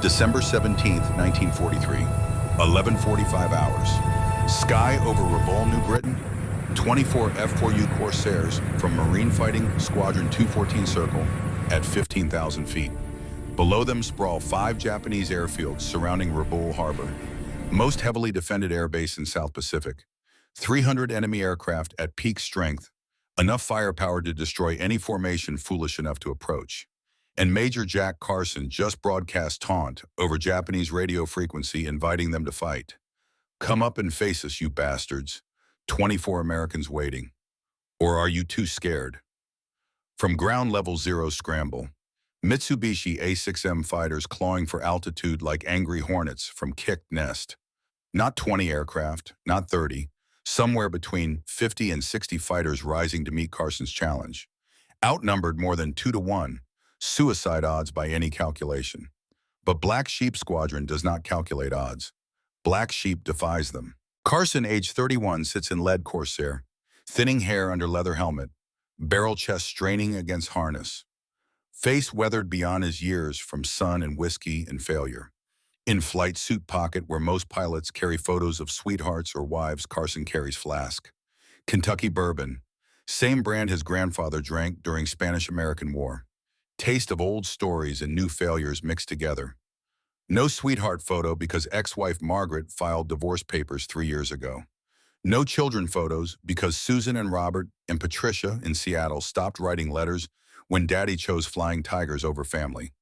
December 17th, 1943, 11:45 hours. Sky over Rabaul, New Britain. 24 F-4U Corsairs from Marine Fighting Squadron 214 Circle at 15,000 feet. Below them sprawl 5 Japanese airfields surrounding Rabaul Harbor, most heavily defended airbase in South Pacific. 300 enemy aircraft at peak strength, enough firepower to destroy any formation foolish enough to approach. And Major Jack Carson just broadcast taunt over Japanese radio frequency inviting them to fight. "Come up and face us, you bastards. 24 Americans waiting. Or are you too scared?" From ground level zero scramble. Mitsubishi A6M fighters clawing for altitude like angry hornets from kicked nest. Not 20 aircraft, not 30, somewhere between 50 and 60 fighters rising to meet Carson's challenge. Outnumbered more than 2 to 1, suicide odds by any calculation. But Black Sheep Squadron does not calculate odds. Black Sheep defies them. Carson, age 31, sits in lead Corsair, thinning hair under leather helmet, barrel chest straining against harness. Face weathered beyond his years from sun and whiskey and failure. In-flight suit pocket where most pilots carry photos of sweethearts or wives, Carson carries flask. Kentucky bourbon, same brand his grandfather drank during Spanish-American War. Taste of old stories and new failures mixed together. No sweetheart photo because ex-wife Margaret filed divorce papers 3 years ago. No children photos because Susan and Robert and Patricia in Seattle stopped writing letters when Daddy chose flying tigers over family.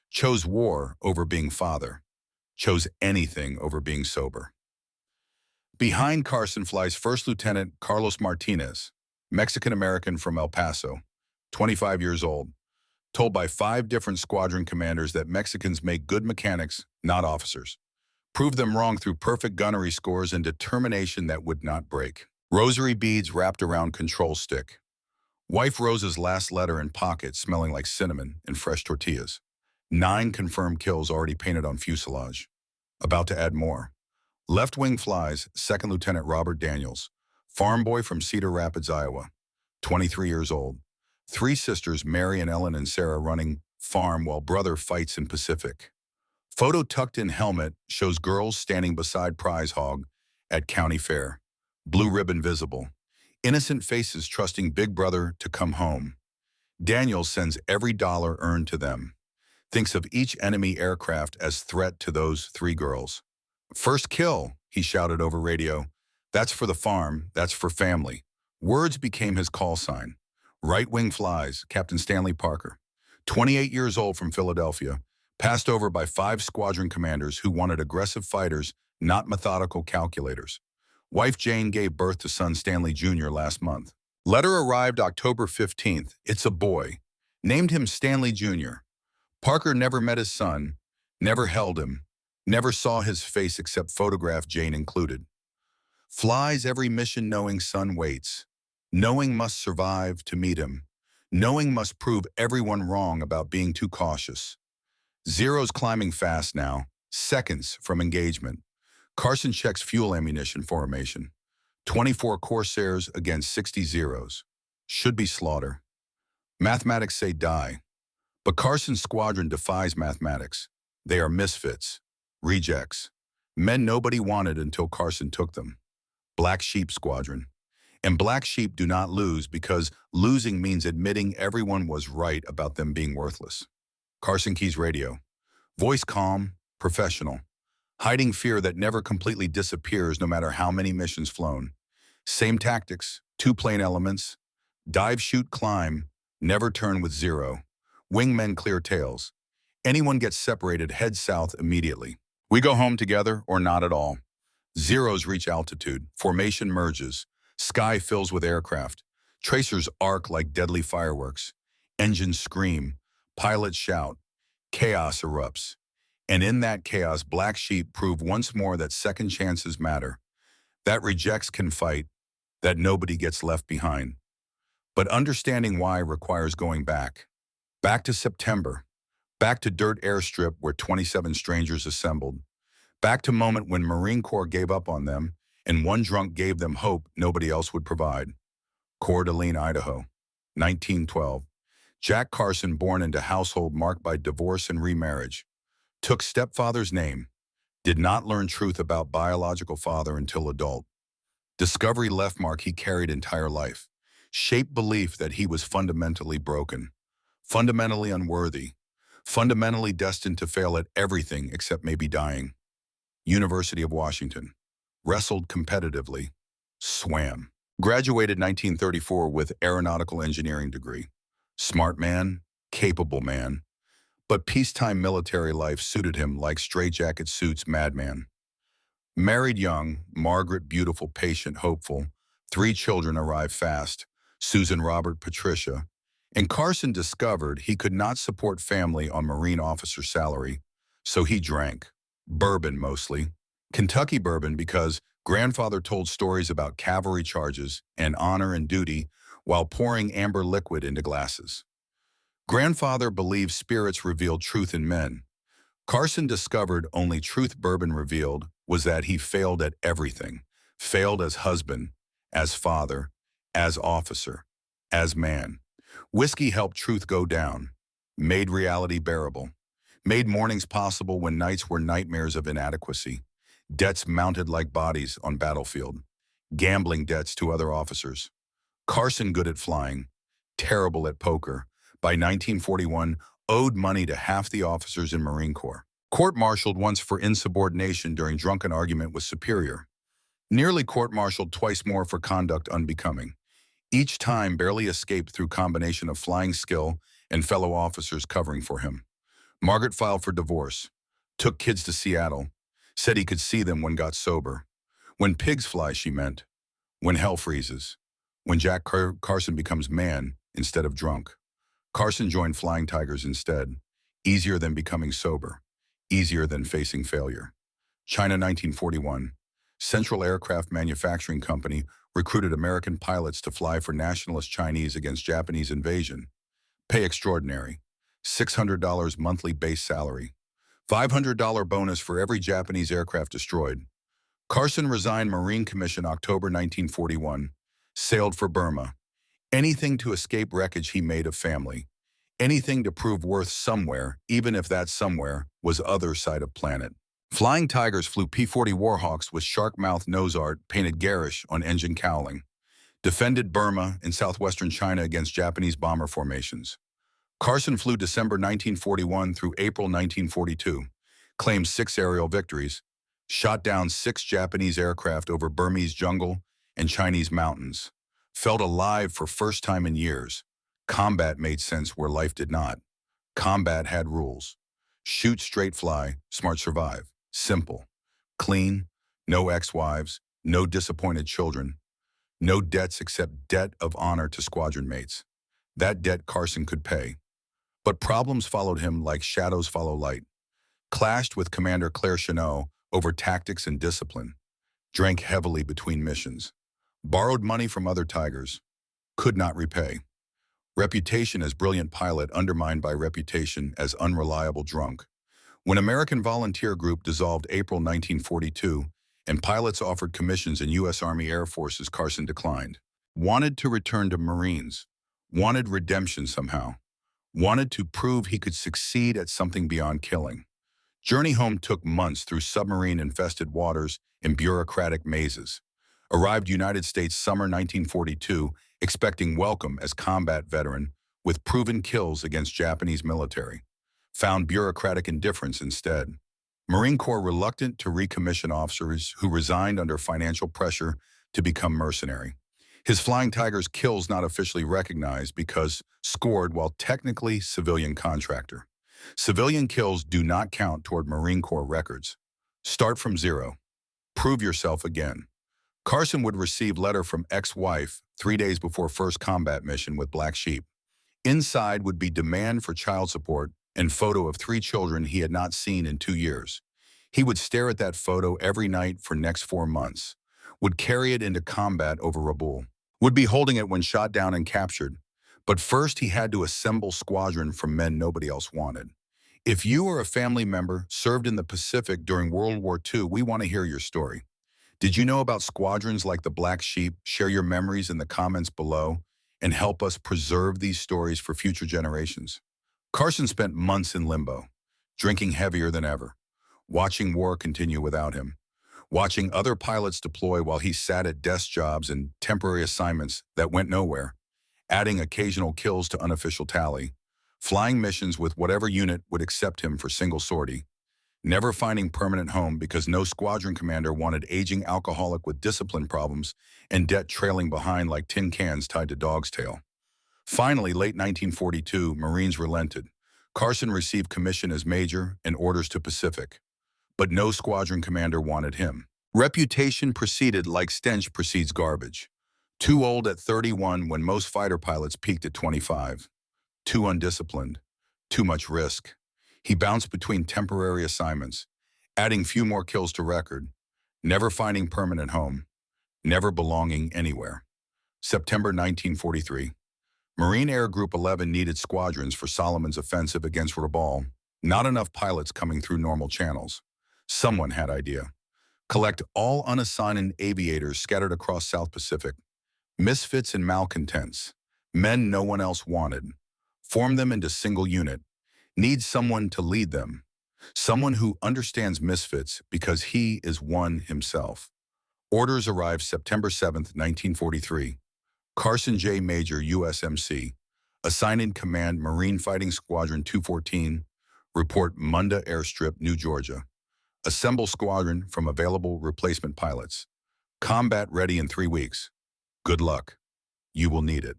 Chose war over being father. Chose anything over being sober. Behind Carson flies First Lieutenant Carlos Martinez, Mexican-American from El Paso, 25 years old. Told by 5 different squadron commanders that Mexicans make good mechanics, not officers. Proved them wrong through perfect gunnery scores and determination that would not break. Rosary beads wrapped around control stick. Wife Rosa's last letter in pocket smelling like cinnamon and fresh tortillas. 9 confirmed kills already painted on fuselage. About to add more. Left wing flies Second Lieutenant Robert Daniels, farm boy from Cedar Rapids, Iowa, 23 years old. 3 sisters, Mary and Ellen and Sarah, running farm while brother fights in Pacific. Photo tucked in helmet shows girls standing beside prize hog at county fair. Blue ribbon visible. Innocent faces trusting big brother to come home. Daniel sends every dollar earned to them. Thinks of each enemy aircraft as threat to those 3 girls. "First kill," he shouted over radio. "That's for the farm, that's for family." Words became his call sign. Right wing flies, Captain Stanley Parker, 28 years old from Philadelphia, passed over by 5 squadron commanders who wanted aggressive fighters, not methodical calculators. Wife Jane gave birth to son Stanley Jr. last month. Letter arrived October 15th. It's a boy. Named him Stanley Jr. Parker never met his son, never held him, never saw his face except photograph, Jane included. Flies every mission knowing son waits. Knowing must survive to meet him. Knowing must prove everyone wrong about being too cautious. Zeros climbing fast now, seconds from engagement. Carson checks fuel ammunition formation. 24 Corsairs against 60 Zeros. Should be slaughter. Mathematics say die. But Carson's squadron defies mathematics. They are misfits, rejects, men nobody wanted until Carson took them. Black Sheep Squadron. And Black Sheep do not lose because losing means admitting everyone was right about them being worthless. Carson Key's radio. Voice calm, professional. Hiding fear that never completely disappears no matter how many missions flown. Same tactics, 2 plane elements. Dive, shoot, climb, never turn with 0. Wingmen clear tails. Anyone gets separated, head south immediately. We go home together or not at all. Zeros reach altitude. Formation merges. Sky fills with aircraft. Tracers arc like deadly fireworks. Engines scream. Pilots shout. Chaos erupts. And in that chaos, Black Sheep prove once more that second chances matter. That rejects can fight. That nobody gets left behind. But understanding why requires going back. Back to September. Back to dirt airstrip where 27 strangers assembled. Back to moment when Marine Corps gave up on them and one drunk gave them hope nobody else would provide. Coeur d'Alene, Idaho, 1912. Jack Carson born into household marked by divorce and remarriage. Took stepfather's name. Did not learn truth about biological father until adult. Discovery left mark he carried entire life. Shaped belief that he was fundamentally broken, fundamentally unworthy, fundamentally destined to fail at everything except maybe dying. University of Washington. Wrestled competitively. Swam. Graduated 1934 with aeronautical engineering degree. Smart man, capable man. But peacetime military life suited him like straitjacket suits madman. Married young, Margaret beautiful, patient, hopeful. 3 children arrived fast, Susan, Robert, Patricia. And Carson discovered he could not support family on Marine officer salary, so he drank. Bourbon mostly. Kentucky bourbon because grandfather told stories about cavalry charges and honor and duty while pouring amber liquid into glasses. Grandfather believed spirits revealed truth in men. Carson discovered only truth bourbon revealed was that he failed at everything. Failed as husband, as father, as officer, as man. Whiskey helped truth go down, made reality bearable, made mornings possible when nights were nightmares of inadequacy, debts mounted like bodies on battlefield, gambling debts to other officers. Carson good at flying, terrible at poker. By 1941, owed money to half the officers in Marine Corps. Court-martialed once for insubordination during drunken argument with superior. Nearly court-martialed twice more for conduct unbecoming. Each time barely escaped through combination of flying skill and fellow officers covering for him. Margaret filed for divorce. Took kids to Seattle. Said he could see them when got sober. When pigs fly, she meant. When hell freezes. When Jack Carson becomes man instead of drunk. Carson joined Flying Tigers instead. Easier than becoming sober. Easier than facing failure. China 1941. Central Aircraft Manufacturing Company recruited American pilots to fly for nationalist Chinese against Japanese invasion. Pay extraordinary. $600 monthly base salary. $500 bonus for every Japanese aircraft destroyed. Carson resigned Marine Commission October 1941. Sailed for Burma. Anything to escape wreckage he made of family. Anything to prove worth somewhere, even if that somewhere was other side of planet. Flying Tigers flew P-40 Warhawks with shark-mouth nose art painted garish on engine cowling. Defended Burma and southwestern China against Japanese bomber formations. Carson flew December 1941 through April 1942. Claimed 6 aerial victories. Shot down 6 Japanese aircraft over Burmese jungle and Chinese mountains. Felt alive for first time in years. Combat made sense where life did not. Combat had rules. Shoot, straight fly, smart survive. Simple. Clean. No ex-wives. No disappointed children. No debts except debt of honor to squadron mates. That debt Carson could pay. But problems followed him like shadows follow light. Clashed with Commander Claire Chenot over tactics and discipline. Drank heavily between missions. Borrowed money from other Tigers. Could not repay. Reputation as brilliant pilot undermined by reputation as unreliable drunk. When American Volunteer Group dissolved April 1942 and pilots offered commissions in U.S. Army Air Forces, Carson declined. Wanted to return to Marines. Wanted redemption somehow. Wanted to prove he could succeed at something beyond killing. Journey home took months through submarine-infested waters and bureaucratic mazes. Arrived United States summer 1942, expecting welcome as combat veteran with proven kills against Japanese military. Found bureaucratic indifference instead. Marine Corps reluctant to recommission officers who resigned under financial pressure to become mercenary. His Flying Tigers kills not officially recognized because scored while technically civilian contractor. Civilian kills do not count toward Marine Corps records. Start from zero. Prove yourself again. Carson would receive letter from ex-wife 3 days before first combat mission with Black Sheep. Inside would be demand for child support and photo of 3 children he had not seen in 2 years. He would stare at that photo every night for next 4 months. Would carry it into combat over Rabaul. Would be holding it when shot down and captured. But first he had to assemble squadron from men nobody else wanted. If you or a family member served in the Pacific during World War II, we want to hear your story. Did you know about squadrons like the Black Sheep? Share your memories in the comments below and help us preserve these stories for future generations. Carson spent months in limbo. drinking heavier than ever, watching war continue without him, watching other pilots deploy while he sat at desk jobs and temporary assignments that went nowhere, adding occasional kills to unofficial tally, flying missions with whatever unit would accept him for single sortie, never finding permanent home because no squadron commander wanted aging alcoholic with discipline problems and debt trailing behind like tin cans tied to dog's tail. Finally, late 1942, Marines relented. Carson received commission as major and orders to Pacific, but no squadron commander wanted him. Reputation proceeded like stench precedes garbage. Too old at 31 when most fighter pilots peaked at 25. Too undisciplined. Too much risk. He bounced between temporary assignments, adding few more kills to record, never finding permanent home, never belonging anywhere. September 1943. Marine Air Group 11 needed squadrons for Solomon's offensive against Rabaul. Not enough pilots coming through normal channels. Someone had idea. Collect all unassigned aviators scattered across South Pacific. Misfits and malcontents. Men no one else wanted. Form them into single unit. Need someone to lead them. Someone who understands misfits because he is one himself. Orders arrived September 7, 1943. Carson J. Major, USMC. Assigned in command Marine Fighting Squadron 214. Report Munda Airstrip, New Georgia. Assemble squadron from available replacement pilots. Combat ready in 3 weeks. Good luck. You will need it.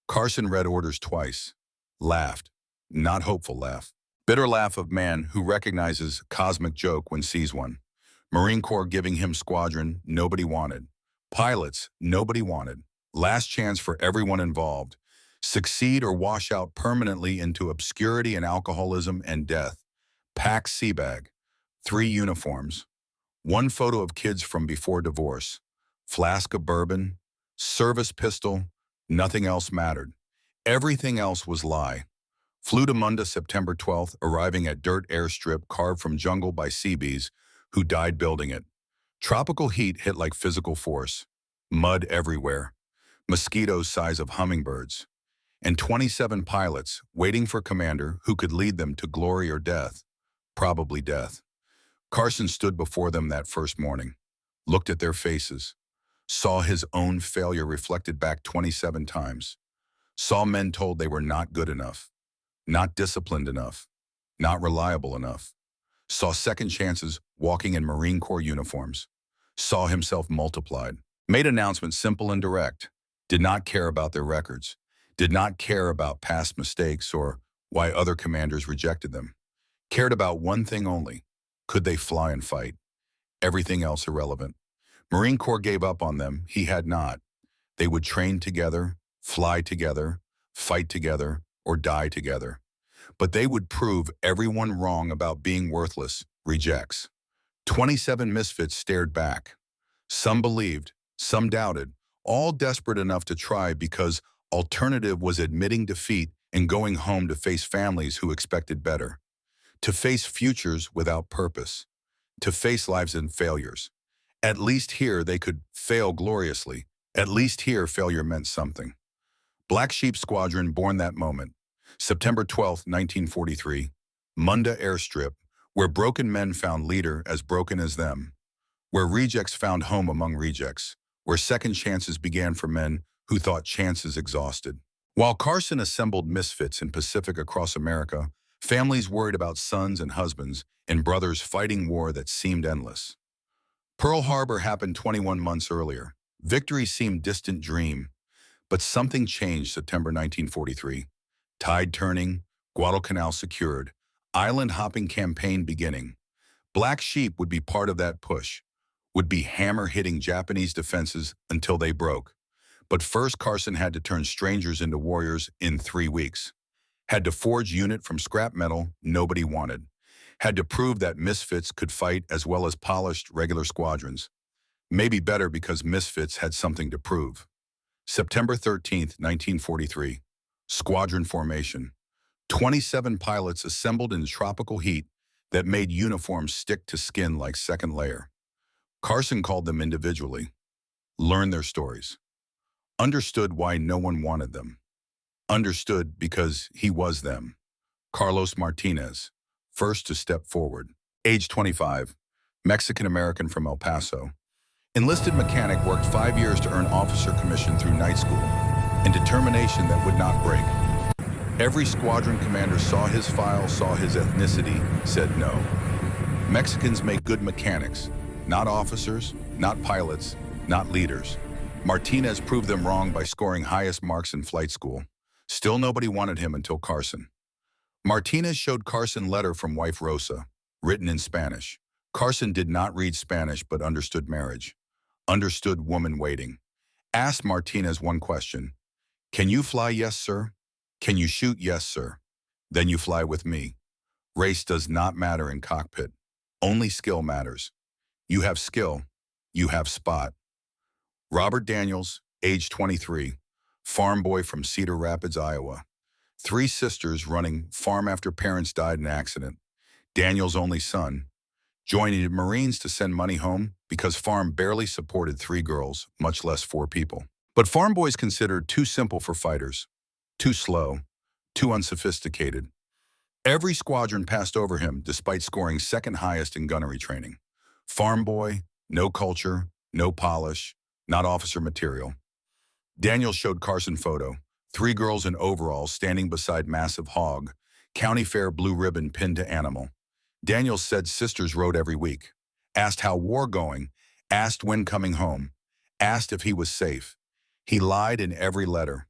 Carson read orders twice. Laughed. Not hopeful laugh. Bitter laugh of man who recognizes cosmic joke when sees one. Marine Corps giving him squadron nobody wanted. Pilots nobody wanted. Last chance for everyone involved. Succeed or wash out permanently into obscurity and alcoholism and death. Pack sea bag. 3 uniforms. 1 photo of kids from before divorce. Flask of bourbon. Service pistol. Nothing else mattered. Everything else was lie. Flew to Munda September 12th, arriving at dirt airstrip carved from jungle by Seabees who died building it. Tropical heat hit like physical force. Mud everywhere. Mosquitoes size of hummingbirds. And 27 pilots waiting for commander who could lead them to glory or death. Probably death. Carson stood before them that first morning, looked at their faces, saw his own failure reflected back 27 times, saw men told they were not good enough, not disciplined enough, not reliable enough, saw second chances walking in Marine Corps uniforms, saw himself multiplied, made announcements simple and direct, did not care about their records, did not care about past mistakes or why other commanders rejected them, cared about one thing only: could they fly and fight? Everything else irrelevant. Marine Corps gave up on them, he had not. They would train together, fly together, fight together, or die together. But they would prove everyone wrong about being worthless, rejects. 27 misfits stared back. Some believed, some doubted, all desperate enough to try because alternative was admitting defeat and going home to face families who expected better. To face futures without purpose. To face lives and failures. At least here they could fail gloriously. At least here failure meant something. Black Sheep Squadron born that moment. September 12, 1943. Munda Airstrip, where broken men found leader as broken as them. Where rejects found home among rejects. Where second chances began for men who thought chances exhausted. While Carson assembled misfits in Pacific across America, families worried about sons and husbands and brothers fighting war that seemed endless. Pearl Harbor happened 21 months earlier. Victory seemed distant dream. But something changed September 1943. Tide turning, Guadalcanal secured, island-hopping campaign beginning. Black Sheep would be part of that push, would be hammer-hitting Japanese defenses until they broke. But first Carson had to turn strangers into warriors in 3 weeks. Had to forge unit from scrap metal nobody wanted. Had to prove that misfits could fight as well as polished regular squadrons. Maybe better because misfits had something to prove. September 13, 1943. Squadron formation. 27 pilots assembled in tropical heat that made uniforms stick to skin like second layer. Carson called them individually. Learned their stories. Understood why no one wanted them. Understood because he was them. Carlos Martinez, first to step forward. Age 25, Mexican-American from El Paso. Enlisted mechanic, worked 5 years to earn officer commission through night school, and determination that would not break. Every squadron commander saw his file, saw his ethnicity, said no. Mexicans make good mechanics, not officers, not pilots, not leaders. Martinez proved them wrong by scoring highest marks in flight school. Still nobody wanted him until Carson. Martinez showed Carson letter from wife Rosa, written in Spanish. Carson did not read Spanish but understood marriage, understood woman waiting. Asked Martinez one question. Can you fly? Yes, sir. Can you shoot? Yes, sir. Then you fly with me. Race does not matter in cockpit. Only skill matters. You have skill. You have spot. Robert Daniels, age 23, farm boy from Cedar Rapids, Iowa. 3 sisters running farm after parents died in accident. Daniels' only son. Joining the Marines to send money home because farm barely supported 3 girls, much less 4 people. But farm boys considered too simple for fighters, too slow, too unsophisticated. Every squadron passed over him despite scoring second highest in gunnery training. Farm boy, no culture, no polish, not officer material. Daniel showed Carson photo, 3 girls in overalls standing beside massive hog, county fair blue ribbon pinned to animal. Daniel said sisters rode every week, asked how war going, asked when coming home, asked if he was safe. He lied in every letter.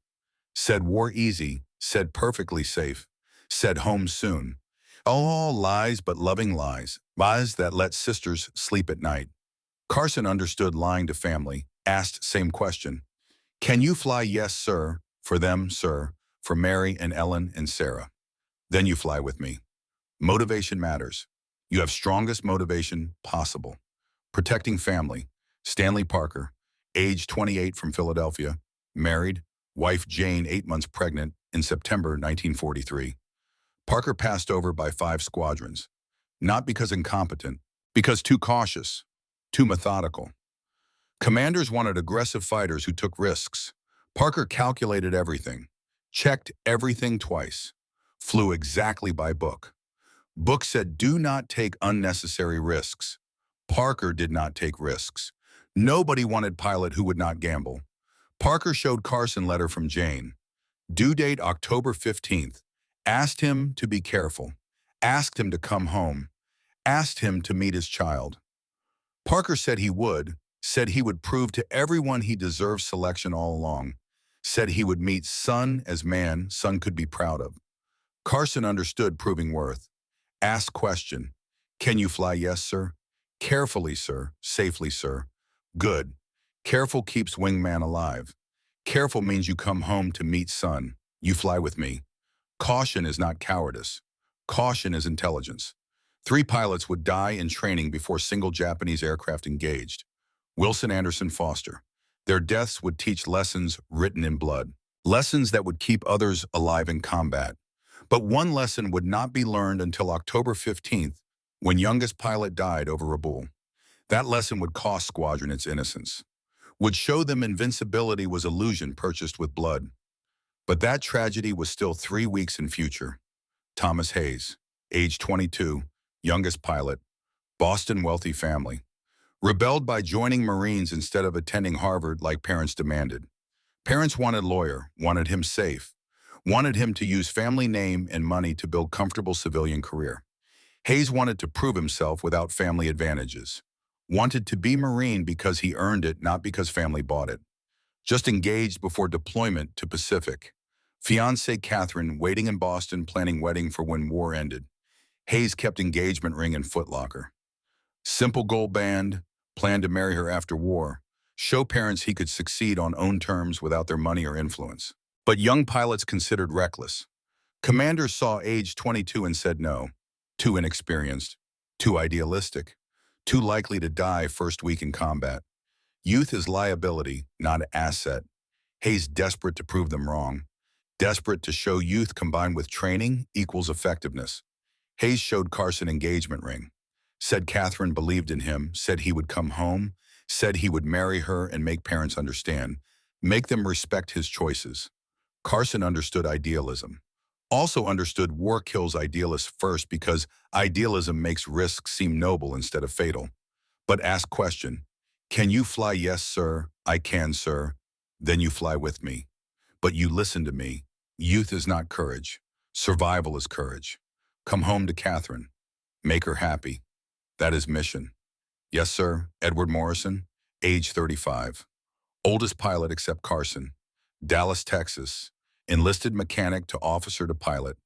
Said war easy, said perfectly safe, said home soon. All lies but loving lies, lies that let sisters sleep at night. Carson understood lying to family, asked same question. Can you fly? Yes, sir. For them, sir. For Mary and Ellen and Sarah. Then you fly with me. Motivation matters. You have strongest motivation possible. Protecting family. Stanley Parker, age 28 from Philadelphia, married, wife Jane 8 months pregnant in September 1943. Parker passed over by 5 squadrons, not because incompetent, because too cautious, too methodical. Commanders wanted aggressive fighters who took risks. Parker calculated everything, checked everything twice, flew exactly by book. Book said do not take unnecessary risks. Parker did not take risks. Nobody wanted pilot who would not gamble. Parker showed Carson letter from Jane. Due date October 15th. Asked him to be careful. Asked him to come home. Asked him to meet his child. Parker said he would prove to everyone he deserved selection all along. Said he would meet son as man son could be proud of. Carson understood proving worth. Asked question. Can you fly? Yes, sir. Carefully, sir. Safely, sir. Good. Careful keeps wingman alive. Careful means you come home to meet son. You fly with me. Caution is not cowardice. Caution is intelligence. 3 pilots would die in training before single Japanese aircraft engaged. Wilson Anderson Foster. Their deaths would teach lessons written in blood. Lessons that would keep others alive in combat. But one lesson would not be learned until October 15th, when youngest pilot died over Rabaul. That lesson would cost squadron its innocence. Would show them invincibility was illusion purchased with blood. But that tragedy was still 3 weeks in future. Thomas Hayes, age 22, youngest pilot, Boston wealthy family. Rebelled by joining Marines instead of attending Harvard like parents demanded. Parents wanted lawyer, wanted him safe, wanted him to use family name and money to build comfortable civilian career. Hayes wanted to prove himself without family advantages. Wanted to be Marine because he earned it, not because family bought it. Just engaged before deployment to Pacific. Fiancée Catherine waiting in Boston, planning wedding for when war ended. Hayes kept engagement ring in footlocker. Simple goal band, planned to marry her after war. Show parents he could succeed on own terms without their money or influence. But young pilots considered reckless. Commanders saw age 22 and said no. Too inexperienced, too idealistic, too likely to die first week in combat. Youth is liability, not asset. Hayes desperate to prove them wrong. Desperate to show youth combined with training equals effectiveness. Hayes showed Carson engagement ring. Said Catherine believed in him, said he would come home, said he would marry her and make parents understand, make them respect his choices. Carson understood idealism. Also understood war kills idealists first because idealism makes risk seem noble instead of fatal. But ask question, can you fly? Yes, sir. I can, sir. Then you fly with me. But you listen to me. Youth is not courage. Survival is courage. Come home to Catherine. Make her happy. That is mission. Yes, sir. Edward Morrison, age 35. Oldest pilot except Carson. Dallas, Texas. Enlisted mechanic to officer to pilot.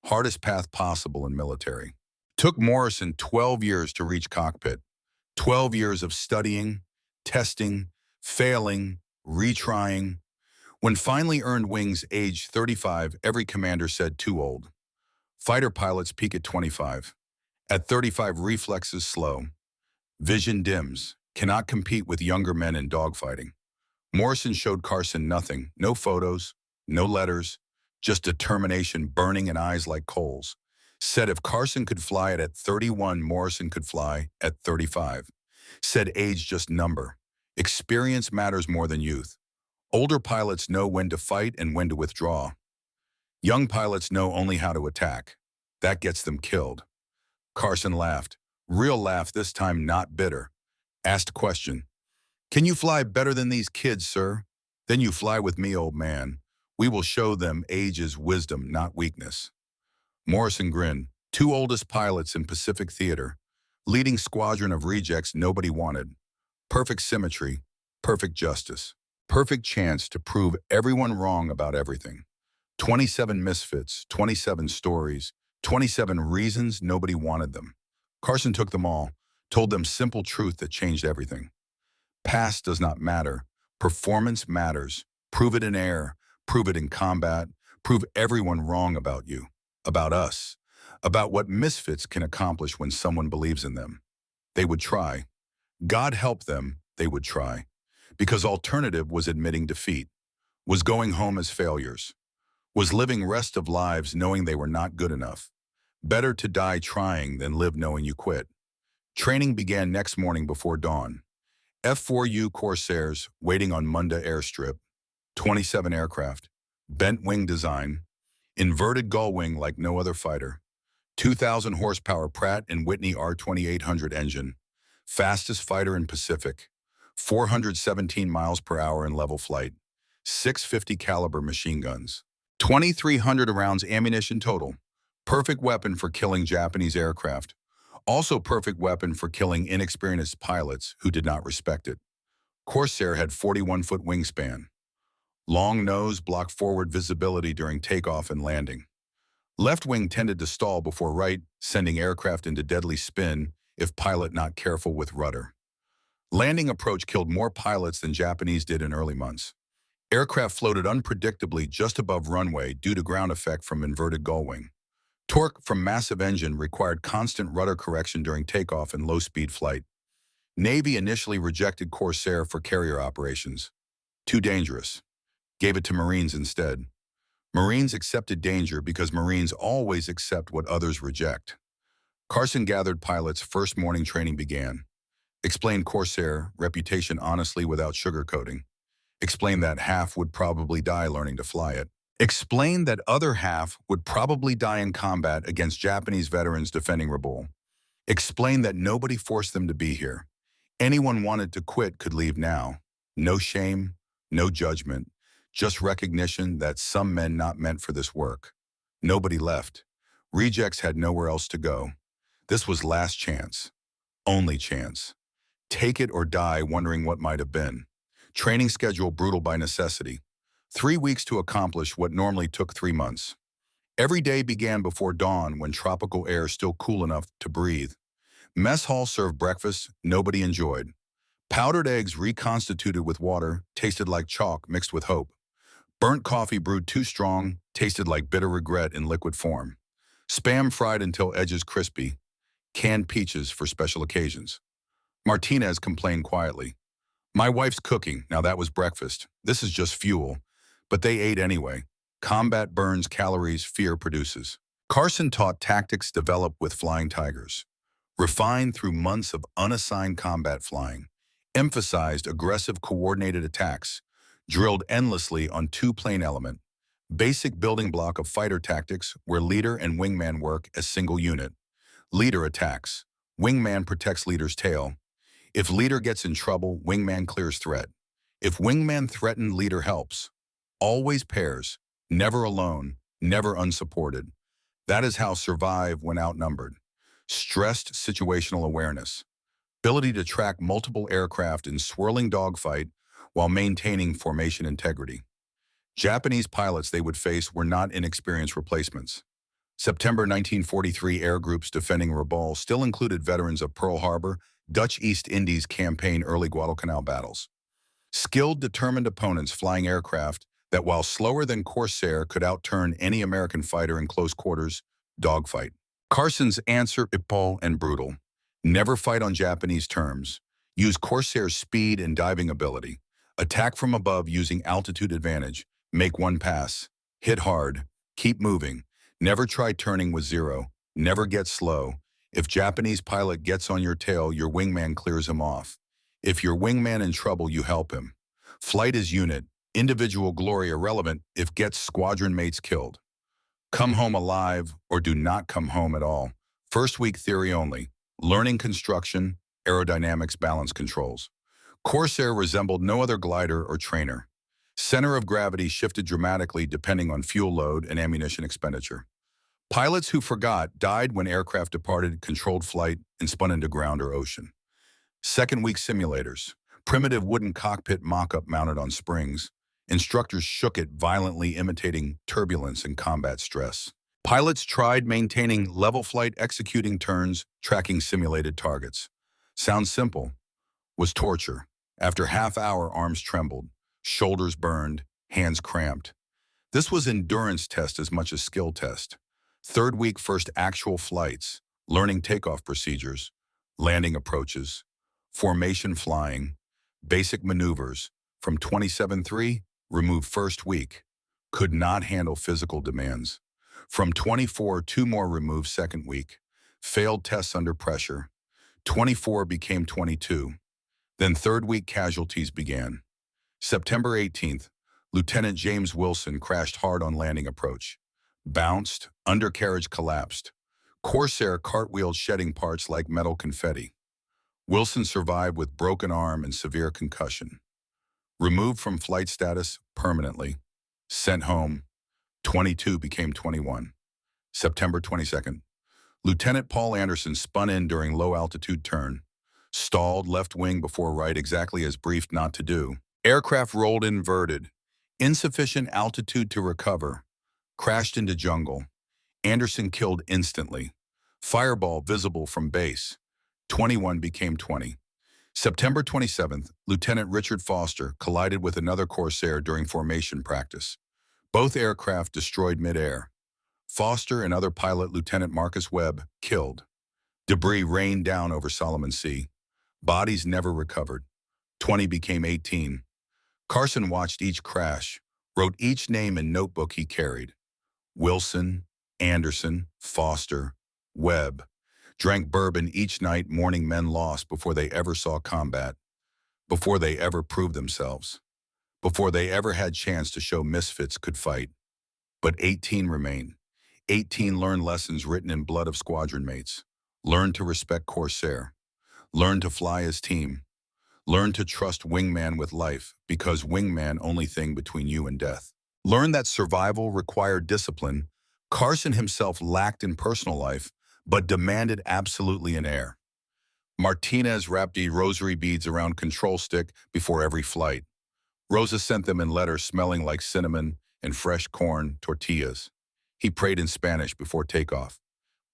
Hardest path possible in military. Took Morrison 12 years to reach cockpit. 12 years of studying, testing, failing, retrying. When finally earned wings age 35, every commander said too old. Fighter pilots peak at 25. At 35, reflexes slow. Vision dims. Cannot compete with younger men in dogfighting. Morrison showed Carson nothing. No photos, no letters, just determination burning in eyes like coals. Said if Carson could fly it at 31, Morrison could fly at 35. Said age just number. Experience matters more than youth. Older pilots know when to fight and when to withdraw. Young pilots know only how to attack. That gets them killed. Carson laughed. Real laugh this time, not bitter. Asked question. Can you fly better than these kids, sir? Then you fly with me, old man. We will show them age is wisdom, not weakness. Morrison grinned. Two oldest pilots in Pacific Theater. Leading squadron of rejects nobody wanted. Perfect symmetry, perfect justice. Perfect chance to prove everyone wrong about everything. 27 misfits, 27 stories, 27 reasons nobody wanted them. Carson took them all, told them simple truth that changed everything. Past does not matter. Performance matters. Prove it in air, prove it in combat, prove everyone wrong about you, about us, about what misfits can accomplish when someone believes in them. They would try. God help them, they would try. Because alternative was admitting defeat, was going home as failures, was living rest of lives knowing they were not good enough. Better to die trying than live knowing you quit. Training began next morning before dawn. F-4U Corsairs waiting on Munda airstrip, 27 aircraft, bent wing design, inverted gull wing like no other fighter, 2,000 horsepower Pratt & Whitney R2800 engine, fastest fighter in Pacific, 417 miles per hour in level flight, 650 caliber machine guns, 2,300 rounds ammunition total, perfect weapon for killing Japanese aircraft, also perfect weapon for killing inexperienced pilots who did not respect it. Corsair had 41-foot wingspan. Long nose blocked forward visibility during takeoff and landing. Left wing tended to stall before right, sending aircraft into deadly spin if pilot not careful with rudder. Landing approach killed more pilots than Japanese did in early months. Aircraft floated unpredictably just above runway due to ground effect from inverted gull wing. Torque from massive engine required constant rudder correction during takeoff and low-speed flight. Navy initially rejected Corsair for carrier operations. Too dangerous. Gave it to Marines instead. Marines accepted danger because Marines always accept what others reject. Carson gathered pilots' first morning training began. Explained Corsair, reputation honestly without sugarcoating. Explained that half would probably die learning to fly it. Explained that other half would probably die in combat against Japanese veterans defending Rabaul. Explained that nobody forced them to be here. Anyone wanted to quit could leave now. No shame, no judgment, just recognition that some men not meant for this work. Nobody left. Rejects had nowhere else to go. This was last chance. Only chance. Take it or die wondering what might have been. Training schedule brutal by necessity. 3 weeks to accomplish what normally took 3 months. Every day began before dawn when tropical air still cool enough to breathe. Mess hall served breakfast nobody enjoyed. Powdered eggs reconstituted with water tasted like chalk mixed with hope. Burnt coffee brewed too strong tasted like bitter regret in liquid form. Spam fried until edges crispy. Canned peaches for special occasions. Martinez complained quietly. My wife's cooking, now that was breakfast. This is just fuel. But they ate anyway. Combat burns calories, fear produces. Carson taught tactics developed with flying tigers. Refined through months of unassigned combat flying. Emphasized aggressive coordinated attacks. Drilled endlessly on two-plane element. Basic building block of fighter tactics where leader and wingman work as single unit. Leader attacks. Wingman protects leader's tail. If leader gets in trouble, wingman clears threat. If wingman threatened, leader helps. Always pairs. Never alone. Never unsupported. That is how survive when outnumbered. Stressed situational awareness. Ability to track multiple aircraft in swirling dogfight while maintaining formation integrity. Japanese pilots they would face were not inexperienced replacements. September 1943 air groups defending Rabaul still included veterans of Pearl Harbor, Dutch East Indies campaign, early Guadalcanal battles. Skilled, determined opponents flying aircraft that, while slower than Corsair, could outturn any American fighter in close quarters dogfight. Carson's answer: Ippol and brutal. Never fight on Japanese terms. Use Corsair's speed and diving ability. Attack from above using altitude advantage. Make one pass. Hit hard. Keep moving. Never try turning with zero. Never get slow. If Japanese pilot gets on your tail, your wingman clears him off. If your wingman in trouble, you help him. Flight is unit. Individual glory irrelevant if gets squadron mates killed. Come home alive or do not come home at all. First week theory only. Learning construction, aerodynamics, balance controls. Corsair resembled no other glider or trainer. Center of gravity shifted dramatically depending on fuel load and ammunition expenditure. Pilots who forgot died when aircraft departed controlled flight and spun into ground or ocean. Second week simulators. Primitive wooden cockpit mock-up mounted on springs. Instructors shook it violently, imitating turbulence and combat stress. Pilots tried maintaining level flight, executing turns, tracking simulated targets. Sounds simple. Was torture. After half-hour, arms trembled, shoulders burned, hands cramped. This was endurance test as much as skill test. Third week, first actual flights, learning takeoff procedures, landing approaches, formation flying, basic maneuvers. From 27-3, remove first week. Could not handle physical demands. From 24, 2 more removed second week. Failed tests under pressure. 24 became 22. Then third week casualties began. September 18th, Lieutenant James Wilson crashed hard on landing approach. Bounced, undercarriage collapsed. Corsair cartwheeled, shedding parts like metal confetti. Wilson survived with broken arm and severe concussion. Removed from flight status permanently. Sent home. 22 became 21. September 22nd. Lieutenant Paul Anderson spun in during low-altitude turn. Stalled left wing before right, exactly as briefed not to do. Aircraft rolled inverted. Insufficient altitude to recover. Crashed into jungle. Anderson killed instantly. Fireball visible from base. 21 became 20. September 27th, Lieutenant Richard Foster collided with another Corsair during formation practice. Both aircraft destroyed mid-air. Foster and other pilot Lieutenant Marcus Webb killed. Debris rained down over Solomon Sea. Bodies never recovered. 20 became 18. Carson watched each crash, wrote each name in notebook he carried. Wilson, Anderson, Foster, Webb. Drank bourbon each night, mourning men lost before they ever saw combat, before they ever proved themselves, before they ever had chance to show misfits could fight. But 18 remain. 18 learned lessons written in blood of squadron mates. Learn to respect Corsair. Learn to fly as team. Learn to trust wingman with life, because wingman only thing between you and death. Learn that survival required discipline. Carson himself lacked in personal life, but demanded absolutely in air. Martinez wrapped the rosary beads around control stick before every flight. Rosa sent them in letters smelling like cinnamon and fresh corn tortillas. He prayed in Spanish before takeoff,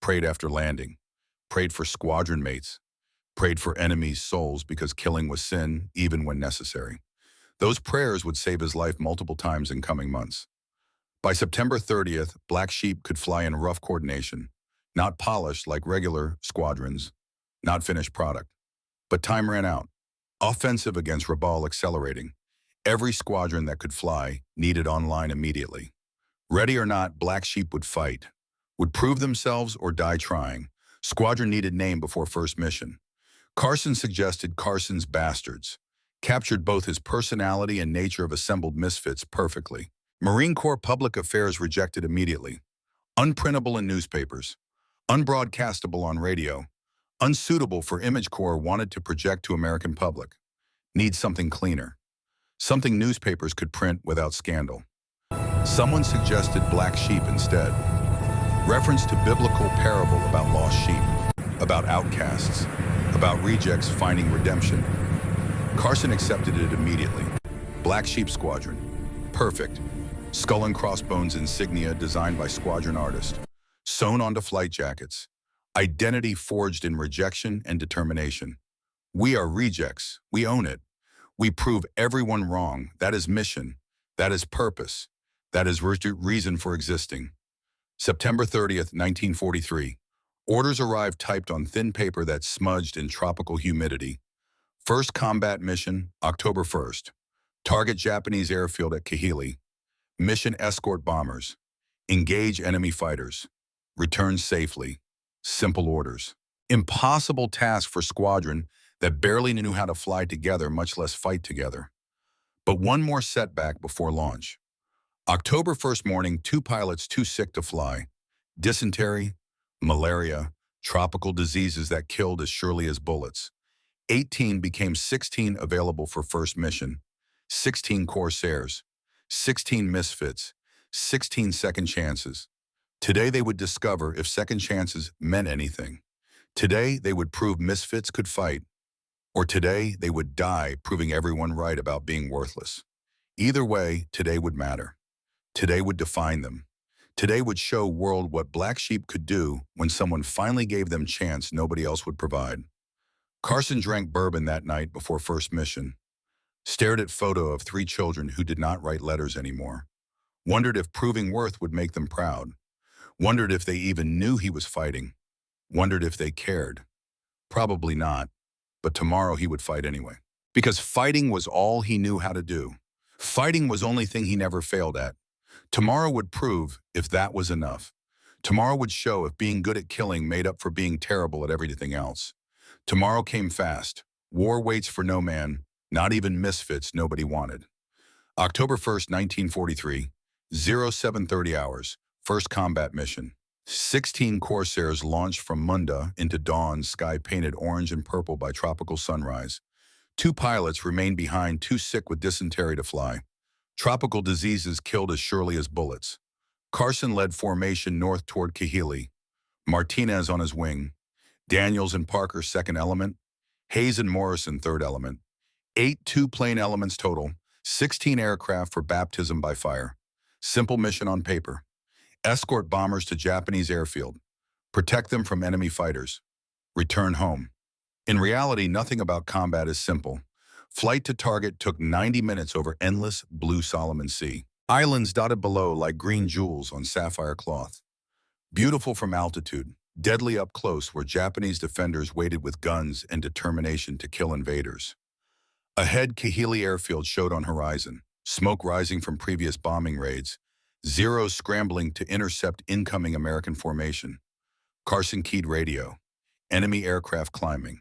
prayed after landing, prayed for squadron mates, prayed for enemies' souls because killing was sin, even when necessary. Those prayers would save his life multiple times in coming months. By September 30th, Black Sheep could fly in rough coordination, not polished like regular squadrons, not finished product. But time ran out. Offensive against Rabaul accelerating. Every squadron that could fly needed online immediately. Ready or not, Black Sheep would fight, would prove themselves or die trying. Squadron needed name before first mission. Carson suggested Carson's Bastards, captured both his personality and nature of assembled misfits perfectly. Marine Corps Public Affairs rejected immediately. Unprintable in newspapers. Unbroadcastable on radio. Unsuitable for Image Corps wanted to project to American public. Needs something cleaner. Something newspapers could print without scandal. Someone suggested black sheep instead. Reference to biblical parable about lost sheep, about outcasts, about rejects finding redemption. Carson accepted it immediately. Black Sheep Squadron. Perfect. Skull and crossbones insignia designed by squadron artist. Sewn onto flight jackets. Identity forged in rejection and determination. We are rejects. We own it. We prove everyone wrong. That is mission. That is purpose. That is reason for existing. September 30th, 1943. Orders arrived typed on thin paper that smudged in tropical humidity. First combat mission, October 1st. Target Japanese airfield at Kahili. Mission escort bombers. Engage enemy fighters. Return safely. Simple orders. Impossible task for squadron that barely knew how to fly together, much less fight together. But one more setback before launch. October 1st morning, 2 pilots too sick to fly. Dysentery, malaria, tropical diseases that killed as surely as bullets. 18 became 16 available for first mission. 16 Corsairs. 16 misfits. 16 second chances. Today they would discover if second chances meant anything. Today they would prove misfits could fight. Or today they would die proving everyone right about being worthless. Either way, today would matter. Today would define them. Today would show world what black sheep could do when someone finally gave them chance nobody else would provide. Carson drank bourbon that night before first mission. Stared at photo of 3 children who did not write letters anymore. Wondered if proving worth would make them proud. Wondered if they even knew he was fighting. Wondered if they cared. Probably not, but tomorrow he would fight anyway. Because fighting was all he knew how to do. Fighting was the only thing he never failed at. Tomorrow would prove if that was enough. Tomorrow would show if being good at killing made up for being terrible at everything else. Tomorrow came fast. War waits for no man, not even misfits nobody wanted. October 1st, 1943, 0730 hours, first combat mission. 16 Corsairs launched from Munda into dawn, sky painted orange and purple by tropical sunrise. 2 pilots remained behind, too sick with dysentery to fly. Tropical diseases killed as surely as bullets. Carson led formation north toward Kahili. Martinez on his wing. Daniels and Parker second element. Hayes and Morrison third element. 8 two-plane elements total. 16 aircraft for baptism by fire. Simple mission on paper. Escort bombers to Japanese airfield. Protect them from enemy fighters. Return home. In reality, nothing about combat is simple. Flight to target took 90 minutes over endless blue Solomon Sea. Islands dotted below like green jewels on sapphire cloth. Beautiful from altitude, deadly up close where Japanese defenders waited with guns and determination to kill invaders. Ahead, Kahili airfield showed on horizon, smoke rising from previous bombing raids, Zeros scrambling to intercept incoming American formation. Carson keyed radio. Enemy aircraft climbing.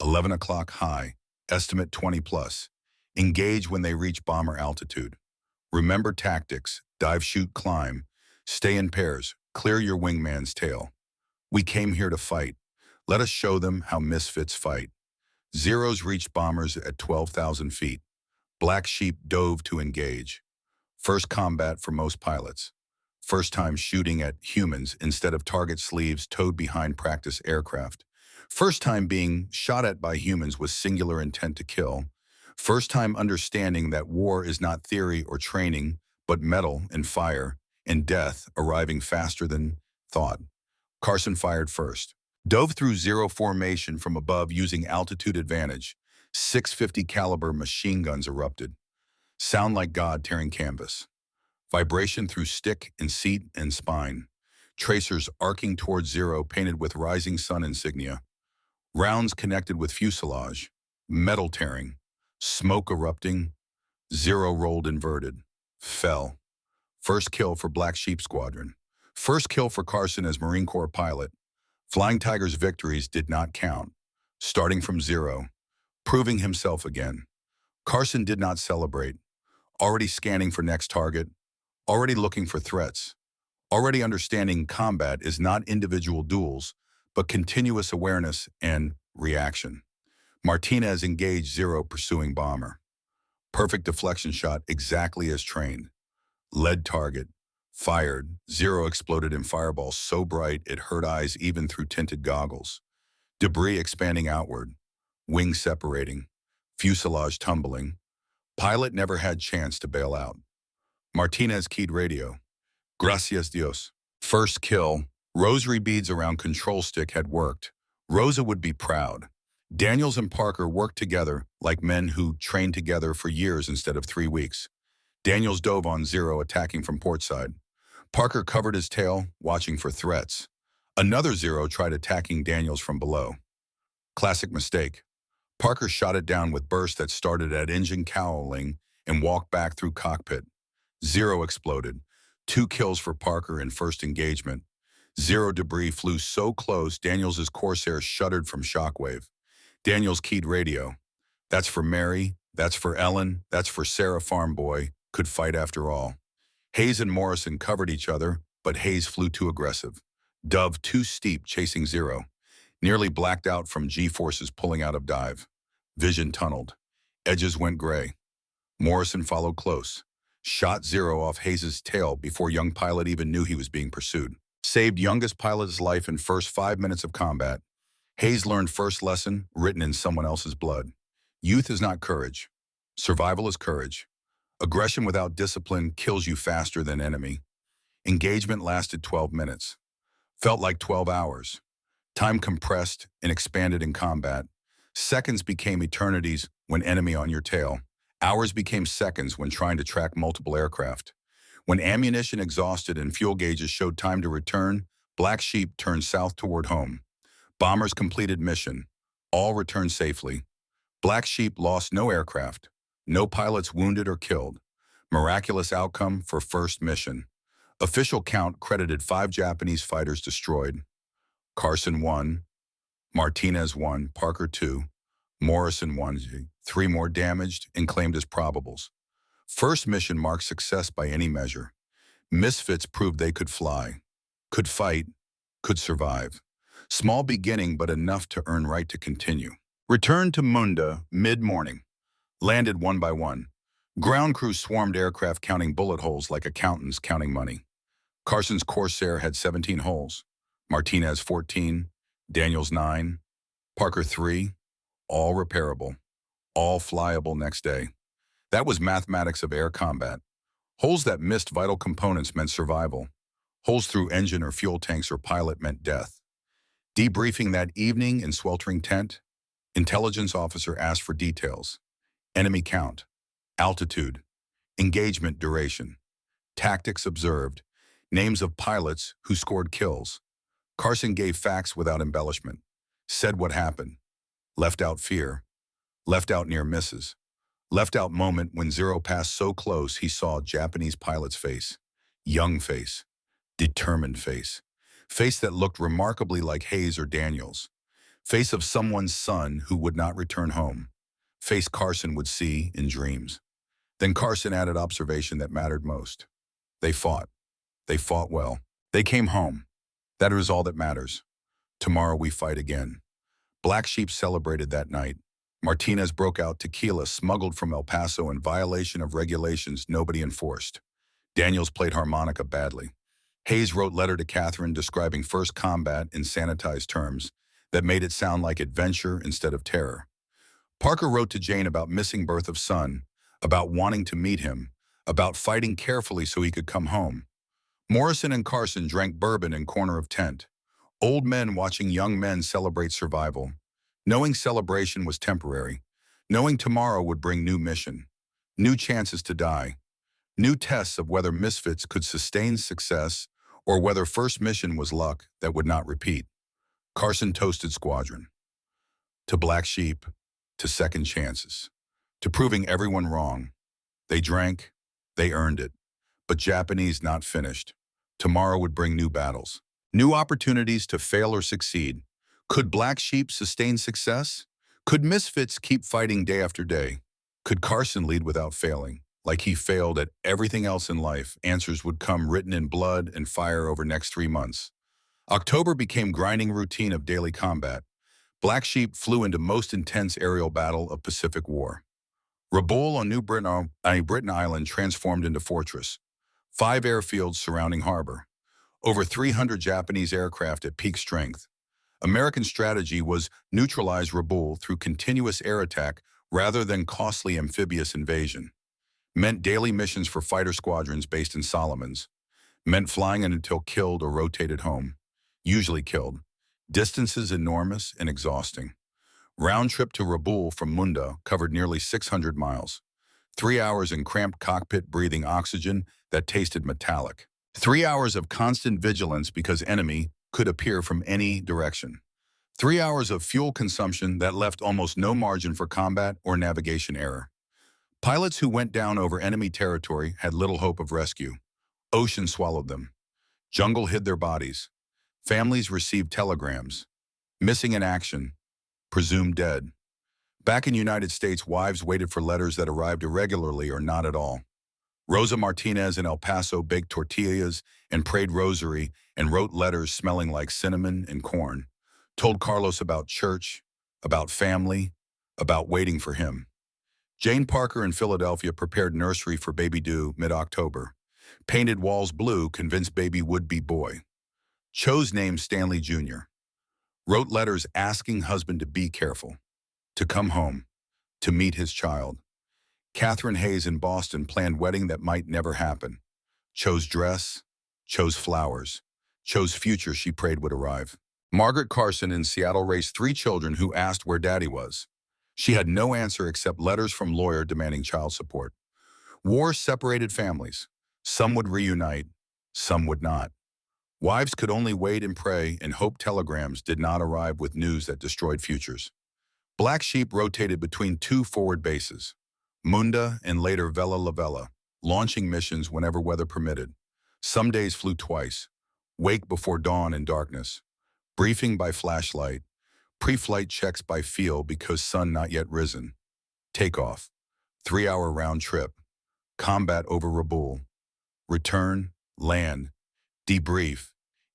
11 o'clock high. Estimate 20 plus. Engage when they reach bomber altitude. Remember tactics. Dive, shoot, climb. Stay in pairs. Clear your wingman's tail. We came here to fight. Let us show them how misfits fight. Zeros reached bombers at 12,000 feet. Black Sheep dove to engage. First combat for most pilots. First time shooting at humans instead of target sleeves towed behind practice aircraft. First time being shot at by humans with singular intent to kill. First time understanding that war is not theory or training, but metal and fire, and death arriving faster than thought. Carson fired first. Dove through zero formation from above using altitude advantage. 650 caliber machine guns erupted. Sound like God tearing canvas. Vibration through stick and seat and spine. Tracers arcing towards zero painted with rising sun insignia. Rounds connected with fuselage. Metal tearing. Smoke erupting. Zero rolled inverted. Fell. First kill for Black Sheep Squadron. First kill for Carson as Marine Corps pilot. Flying Tiger's victories did not count. Starting from zero. Proving himself again. Carson did not celebrate. Already scanning for next target. already looking for threats, already understanding combat is not individual duels, but continuous awareness and reaction. Martinez engaged Zero pursuing Bomber. Perfect deflection shot exactly as trained. Lead target. Fired. Zero exploded in fireball so bright it hurt eyes even through tinted goggles. Debris expanding outward. Wings separating. Fuselage tumbling. Pilot never had chance to bail out. Martinez keyed radio. Gracias Dios. First kill. Rosary beads around control stick had worked. Rosa would be proud. Daniels and Parker worked together like men who trained together for years instead of 3 weeks. Daniels dove on Zero, attacking from port side. Parker covered his tail, watching for threats. Another Zero tried attacking Daniels from below. Classic mistake. Parker shot it down with burst that started at engine cowling and walked back through cockpit. Zero exploded. 2 kills for Parker in first engagement. Zero debris flew so close Daniels' Corsair shuddered from shockwave. Daniels keyed radio. That's for Mary, that's for Ellen, that's for Sarah Farm Boy, could fight after all. Hayes and Morrison covered each other, but Hayes flew too aggressive. Dove too steep chasing Zero. Nearly blacked out from G-forces pulling out of dive. Vision tunneled. Edges went gray. Morrison followed close. Shot Zero off Hayes' tail before young pilot even knew he was being pursued. Saved youngest pilot's life in first 5 minutes of combat. Hayes learned first lesson written in someone else's blood. Youth is not courage. Survival is courage. Aggression without discipline kills you faster than enemy. Engagement lasted 12 minutes. Felt like 12 hours. Time compressed and expanded in combat. Seconds became eternities when enemy on your tail. Hours became seconds when trying to track multiple aircraft. When ammunition exhausted and fuel gauges showed time to return, Black Sheep turned south toward home. Bombers completed mission. All returned safely. Black Sheep lost no aircraft. No pilots wounded or killed. Miraculous outcome for first mission. Official count credited 5 Japanese fighters destroyed. Carson 1, Martinez 1, Parker 2, Morrison 1, 3 more damaged and claimed as probables. First mission marked success by any measure. Misfits proved they could fly, could fight, could survive. Small beginning, but enough to earn right to continue. Returned to Munda mid-morning. Landed one by one. Ground crew swarmed aircraft counting bullet holes like accountants counting money. Carson's Corsair had 17 holes. Martinez 14, Daniels 9, Parker 3, all repairable, all flyable next day. That was mathematics of air combat. Holes that missed vital components meant survival. Holes through engine or fuel tanks or pilot meant death. Debriefing that evening in sweltering tent, intelligence officer asked for details. Enemy count, altitude, engagement duration, tactics observed, names of pilots who scored kills. Carson gave facts without embellishment, said what happened, left out fear, left out near misses, left out moment when Zero passed so close he saw Japanese pilot's face, young face, determined face, face that looked remarkably like Hayes or Daniels, face of someone's son who would not return home, face Carson would see in dreams. Then Carson added observation that mattered most. They fought. They fought well. They came home. That is all that matters. Tomorrow we fight again. Black Sheep celebrated that night. Martinez broke out tequila smuggled from El Paso in violation of regulations nobody enforced. Daniels played harmonica badly. Hayes wrote letter to Catherine describing first combat in sanitized terms that made it sound like adventure instead of terror. Parker wrote to Jane about missing birth of son, about wanting to meet him, about fighting carefully so he could come home. Morrison and Carson drank bourbon in corner of tent. Old men watching young men celebrate survival. Knowing celebration was temporary. Knowing tomorrow would bring new mission. New chances to die. New tests of whether misfits could sustain success or whether first mission was luck that would not repeat. Carson toasted squadron. To Black Sheep, to second chances, to proving everyone wrong. They drank, they earned it. But Japanese not finished. Tomorrow would bring new battles, new opportunities to fail or succeed. Could Black Sheep sustain success? Could misfits keep fighting day after day? Could Carson lead without failing? Like he failed at everything else in life, answers would come written in blood and fire over next 3 months. October became grinding routine of daily combat. Black Sheep flew into most intense aerial battle of Pacific War. Rabaul on Britain Island transformed into fortress. 5 airfields surrounding harbor. Over 300 Japanese aircraft at peak strength. American strategy was neutralize Rabaul through continuous air attack rather than costly amphibious invasion. Meant daily missions for fighter squadrons based in Solomons. Meant flying until killed or rotated home. Usually killed. Distances enormous and exhausting. Round trip to Rabaul from Munda covered nearly 600 miles. 3 hours in cramped cockpit breathing oxygen that tasted metallic. 3 hours of constant vigilance because enemy could appear from any direction. 3 hours of fuel consumption that left almost no margin for combat or navigation error. Pilots who went down over enemy territory had little hope of rescue. Ocean swallowed them. Jungle hid their bodies. Families received telegrams. Missing in action. Presumed dead. Back in United States, wives waited for letters that arrived irregularly or not at all. Rosa Martinez in El Paso baked tortillas and prayed rosary and wrote letters smelling like cinnamon and corn. Told Carlos about church, about family, about waiting for him. Jane Parker in Philadelphia prepared nursery for baby due mid-October. Painted walls blue, convinced baby would be boy. Chose name Stanley Jr. Wrote letters asking husband to be careful, to come home, to meet his child. Catherine Hayes in Boston planned wedding that might never happen. Chose dress, chose flowers, chose future she prayed would arrive. Margaret Carson in Seattle raised 3 children who asked where daddy was. She had no answer except letters from lawyer demanding child support. War separated families. Some would reunite, some would not. Wives could only wait and pray and hope telegrams did not arrive with news that destroyed futures. Black Sheep rotated between 2 forward bases, Munda and later Vella La Vella, launching missions whenever weather permitted. Some days flew twice, wake before dawn in darkness, briefing by flashlight, pre-flight checks by feel because sun not yet risen, takeoff, 3-hour round trip, combat over Rabaul, return, land, debrief,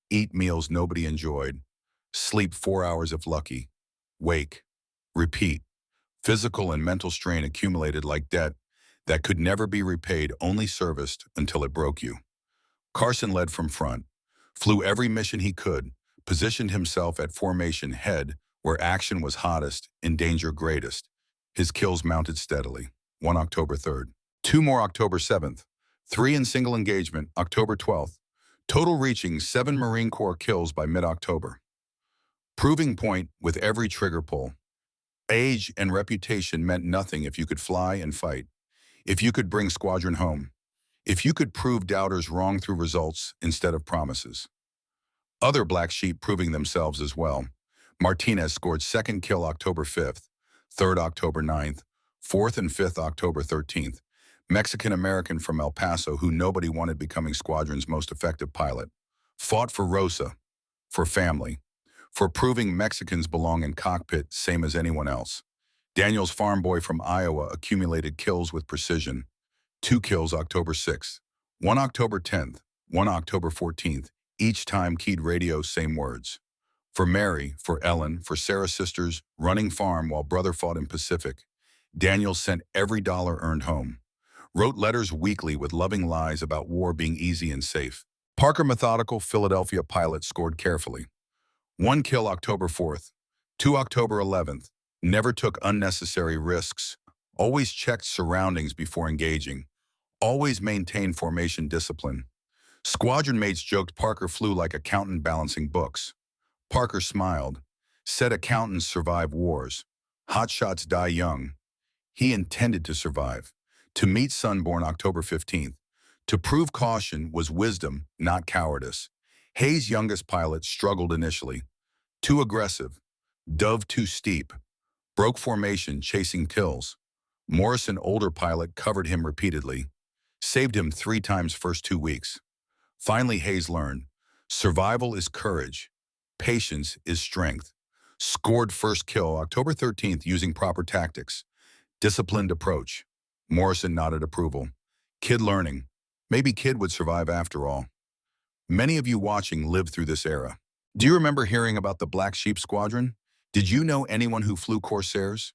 eat meals nobody enjoyed, sleep 4 hours if lucky, wake, repeat. Physical and mental strain accumulated like debt that could never be repaid, only serviced until it broke you. Carson led from front, flew every mission he could, positioned himself at formation head where action was hottest and danger greatest. His kills mounted steadily. 1 October 3rd. 2 more October 7th. 3 in single engagement, October 12th. Total reaching 7 Marine Corps kills by mid-October. Proving point with every trigger pull. Age and reputation meant nothing if you could fly and fight, if you could bring squadron home, if you could prove doubters wrong through results instead of promises. Other Black Sheep proving themselves as well. Martinez scored 2nd kill October 5th, 3rd October 9th, 4th and 5th October 13th. Mexican-American from El Paso who nobody wanted becoming squadron's most effective pilot. Fought for Rosa, for family, for proving Mexicans belong in cockpit same as anyone else. Daniel's farm boy from Iowa accumulated kills with precision. 2 kills October 6th, 1 October 10th, 1 October 14th, each time keyed radio same words. For Mary, for Ellen, for Sarah's sisters, running farm while brother fought in Pacific. Daniel sent every dollar earned home. Wrote letters weekly with loving lies about war being easy and safe. Parker methodical Philadelphia pilot scored carefully. 1 kill October 4th, 2 October 11th, never took unnecessary risks, always checked surroundings before engaging, always maintained formation discipline. Squadron mates joked Parker flew like accountant balancing books. Parker smiled, said accountants survive wars, hotshots die young. He intended to survive, to meet son born October 15th. To prove caution was wisdom, not cowardice. Hayes' youngest pilot struggled initially. Too aggressive, dove too steep, broke formation chasing kills. Morrison, older pilot, covered him repeatedly, saved him 3 times first 2 weeks. Finally, Hayes learned, survival is courage, patience is strength. Scored 1st kill October 13th using proper tactics, disciplined approach. Morrison nodded approval. Kid learning. Maybe Kid would survive after all. Many of you watching lived through this era. Do you remember hearing about the Black Sheep Squadron? Did you know anyone who flew Corsairs?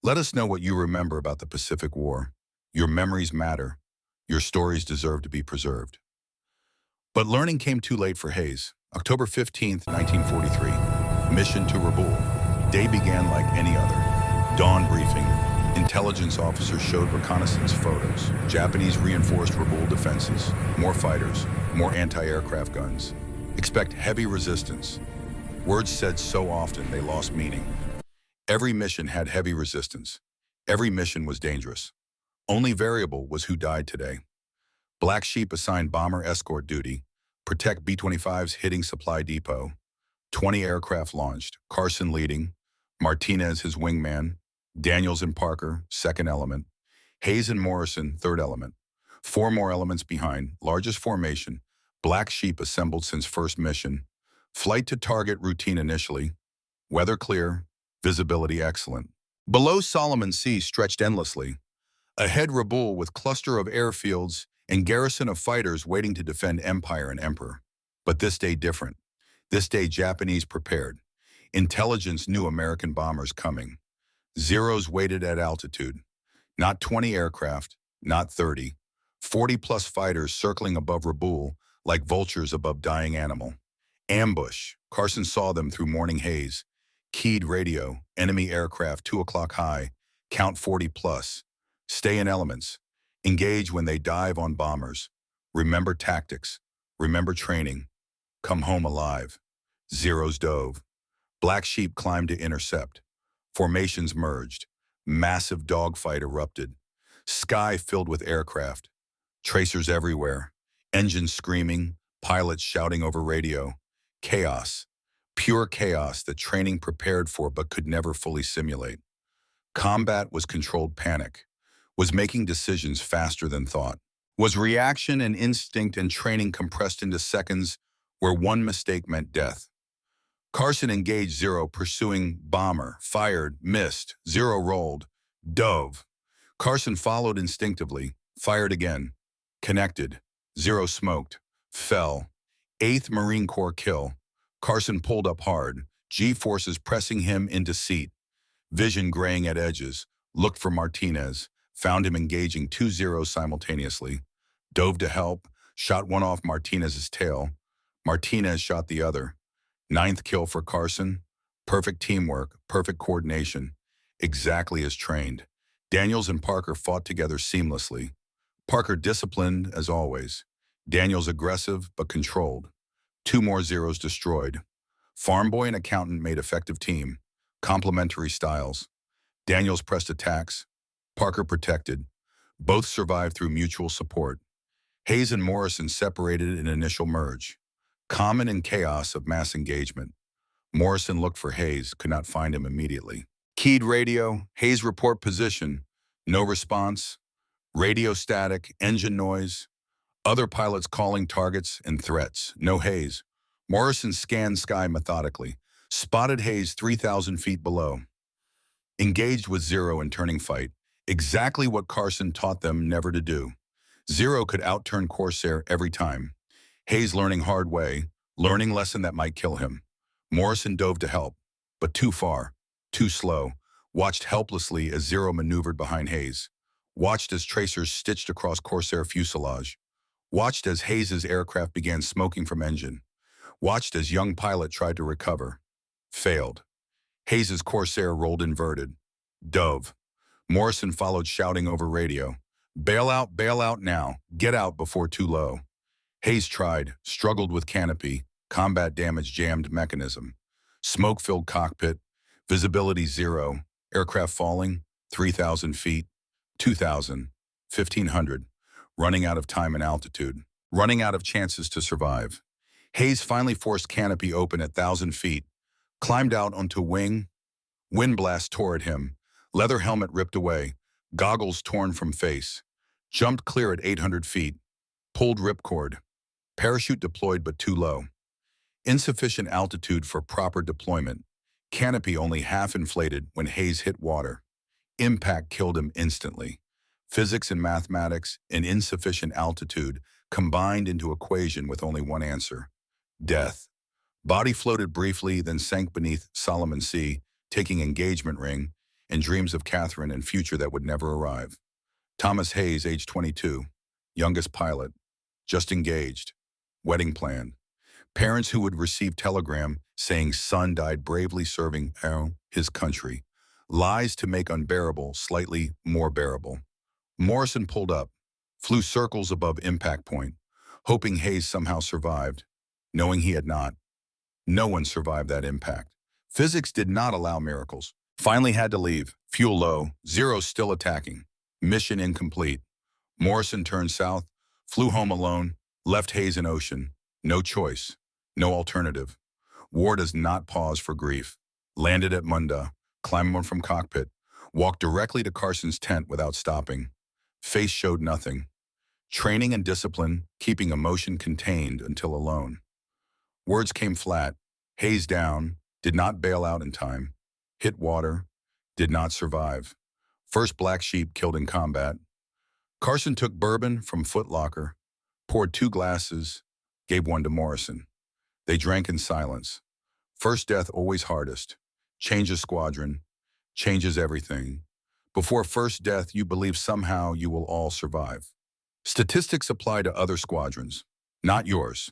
Let us know what you remember about the Pacific War. Your memories matter. Your stories deserve to be preserved. But learning came too late for Hayes. October 15th, 1943. Mission to Rabaul. Day began like any other. Dawn briefing. Intelligence officers showed reconnaissance photos. Japanese reinforced Rabaul defenses. More fighters. More anti-aircraft guns. Expect heavy resistance. Words said so often they lost meaning. Every mission had heavy resistance. Every mission was dangerous. Only variable was who died today. Black Sheep assigned bomber escort duty, protect B-25's hitting supply depot. 20 aircraft launched, Carson leading, Martinez his wingman, Daniels and Parker, second element, Hayes and Morrison, third element. 4 more elements behind, largest formation, Black Sheep assembled since first mission. Flight to target routine initially. Weather clear, visibility excellent. Below Solomon Sea stretched endlessly. Ahead Rabaul with cluster of airfields and garrison of fighters waiting to defend Empire and Emperor. But this day different. This day Japanese prepared. Intelligence knew American bombers coming. Zeros waited at altitude. Not 20 aircraft, not 30. 40-plus fighters circling above Rabaul like vultures above dying animal. Ambush. Carson saw them through morning haze. Keyed radio. Enemy aircraft 2 o'clock high. Count 40-plus. Stay in elements. Engage when they dive on bombers. Remember tactics. Remember training. Come home alive. Zeros dove. Black Sheep climbed to intercept. Formations merged. Massive dogfight erupted. Sky filled with aircraft. Tracers everywhere. Engines screaming. Pilots shouting over radio. Chaos. Pure chaos that training prepared for but could never fully simulate. Combat was controlled panic. Was making decisions faster than thought. Was reaction and instinct and training compressed into seconds where one mistake meant death. Carson engaged Zero pursuing bomber, fired, missed, Zero rolled, dove. Carson followed instinctively, fired again, connected, Zero smoked, fell. 8th Marine Corps kill. Carson pulled up hard, G-forces pressing him into seat. Vision graying at edges, looked for Martinez, found him engaging 2 Zeros simultaneously. Dove to help, shot one off Martinez's tail. Martinez shot the other. 9th kill for Carson. Perfect teamwork, perfect coordination. Exactly as trained. Daniels and Parker fought together seamlessly. Parker disciplined as always. Daniels aggressive but controlled. 2 more Zeros destroyed. Farm boy and accountant made effective team. Complementary styles. Daniels pressed attacks. Parker protected. Both survived through mutual support. Hayes and Morrison separated in initial merge. Common in chaos of mass engagement. Morrison looked for Hayes, could not find him immediately. Keyed radio, Hayes report position. No response. Radio static, engine noise. Other pilots calling targets and threats. No Hayes. Morrison scanned sky methodically. Spotted Hayes 3,000 feet below. Engaged with Zero in turning fight. Exactly what Carson taught them never to do. Zero could outturn Corsair every time. Hayes learning hard way, learning lesson that might kill him. Morrison dove to help, but too far, too slow. Watched helplessly as Zero maneuvered behind Hayes. Watched as tracers stitched across Corsair fuselage. Watched as Hayes's aircraft began smoking from engine. Watched as young pilot tried to recover. Failed. Hayes's Corsair rolled inverted. Dove. Morrison followed shouting over radio. Bail out now. Get out before too low. Hayes tried, struggled with canopy, combat damage jammed mechanism. Smoke-filled cockpit, visibility 0, aircraft falling, 3,000 feet, 2,000, 1,500, running out of time and altitude, running out of chances to survive. Hayes finally forced canopy open at 1,000 feet, climbed out onto wing. Wind blast tore at him, leather helmet ripped away, goggles torn from face. Jumped clear at 800 feet, pulled ripcord. Parachute deployed but too low. Insufficient altitude for proper deployment. Canopy only half inflated when Hayes hit water. Impact killed him instantly. Physics and mathematics and insufficient altitude combined into equation with only one answer: death. Body floated briefly, then sank beneath Solomon Sea, taking engagement ring and dreams of Catherine and future that would never arrive. Thomas Hayes, age 22, youngest pilot, just engaged, wedding plan. Parents who would receive telegram saying son died bravely serving his country. Lies to make unbearable slightly more bearable. Morrison pulled up, flew circles above impact point, hoping Hayes somehow survived, knowing he had not. No one survived that impact. Physics did not allow miracles. Finally had to leave. Fuel low, Zero still attacking. Mission incomplete. Morrison turned south, flew home alone, left Hayes in ocean. No choice, no alternative. War does not pause for grief. Landed at Munda, climbed one from cockpit, walked directly to Carson's tent without stopping. Face showed nothing. Training and discipline, keeping emotion contained until alone. Words came flat. Hayes down, did not bail out in time. Hit water, did not survive. First black sheep killed in combat. Carson took bourbon from Foot Locker, poured 2 glasses, gave one to Morrison. They drank in silence. First death always hardest. Changes squadron, changes everything. Before first death, you believe somehow you will all survive. Statistics apply to other squadrons, not yours.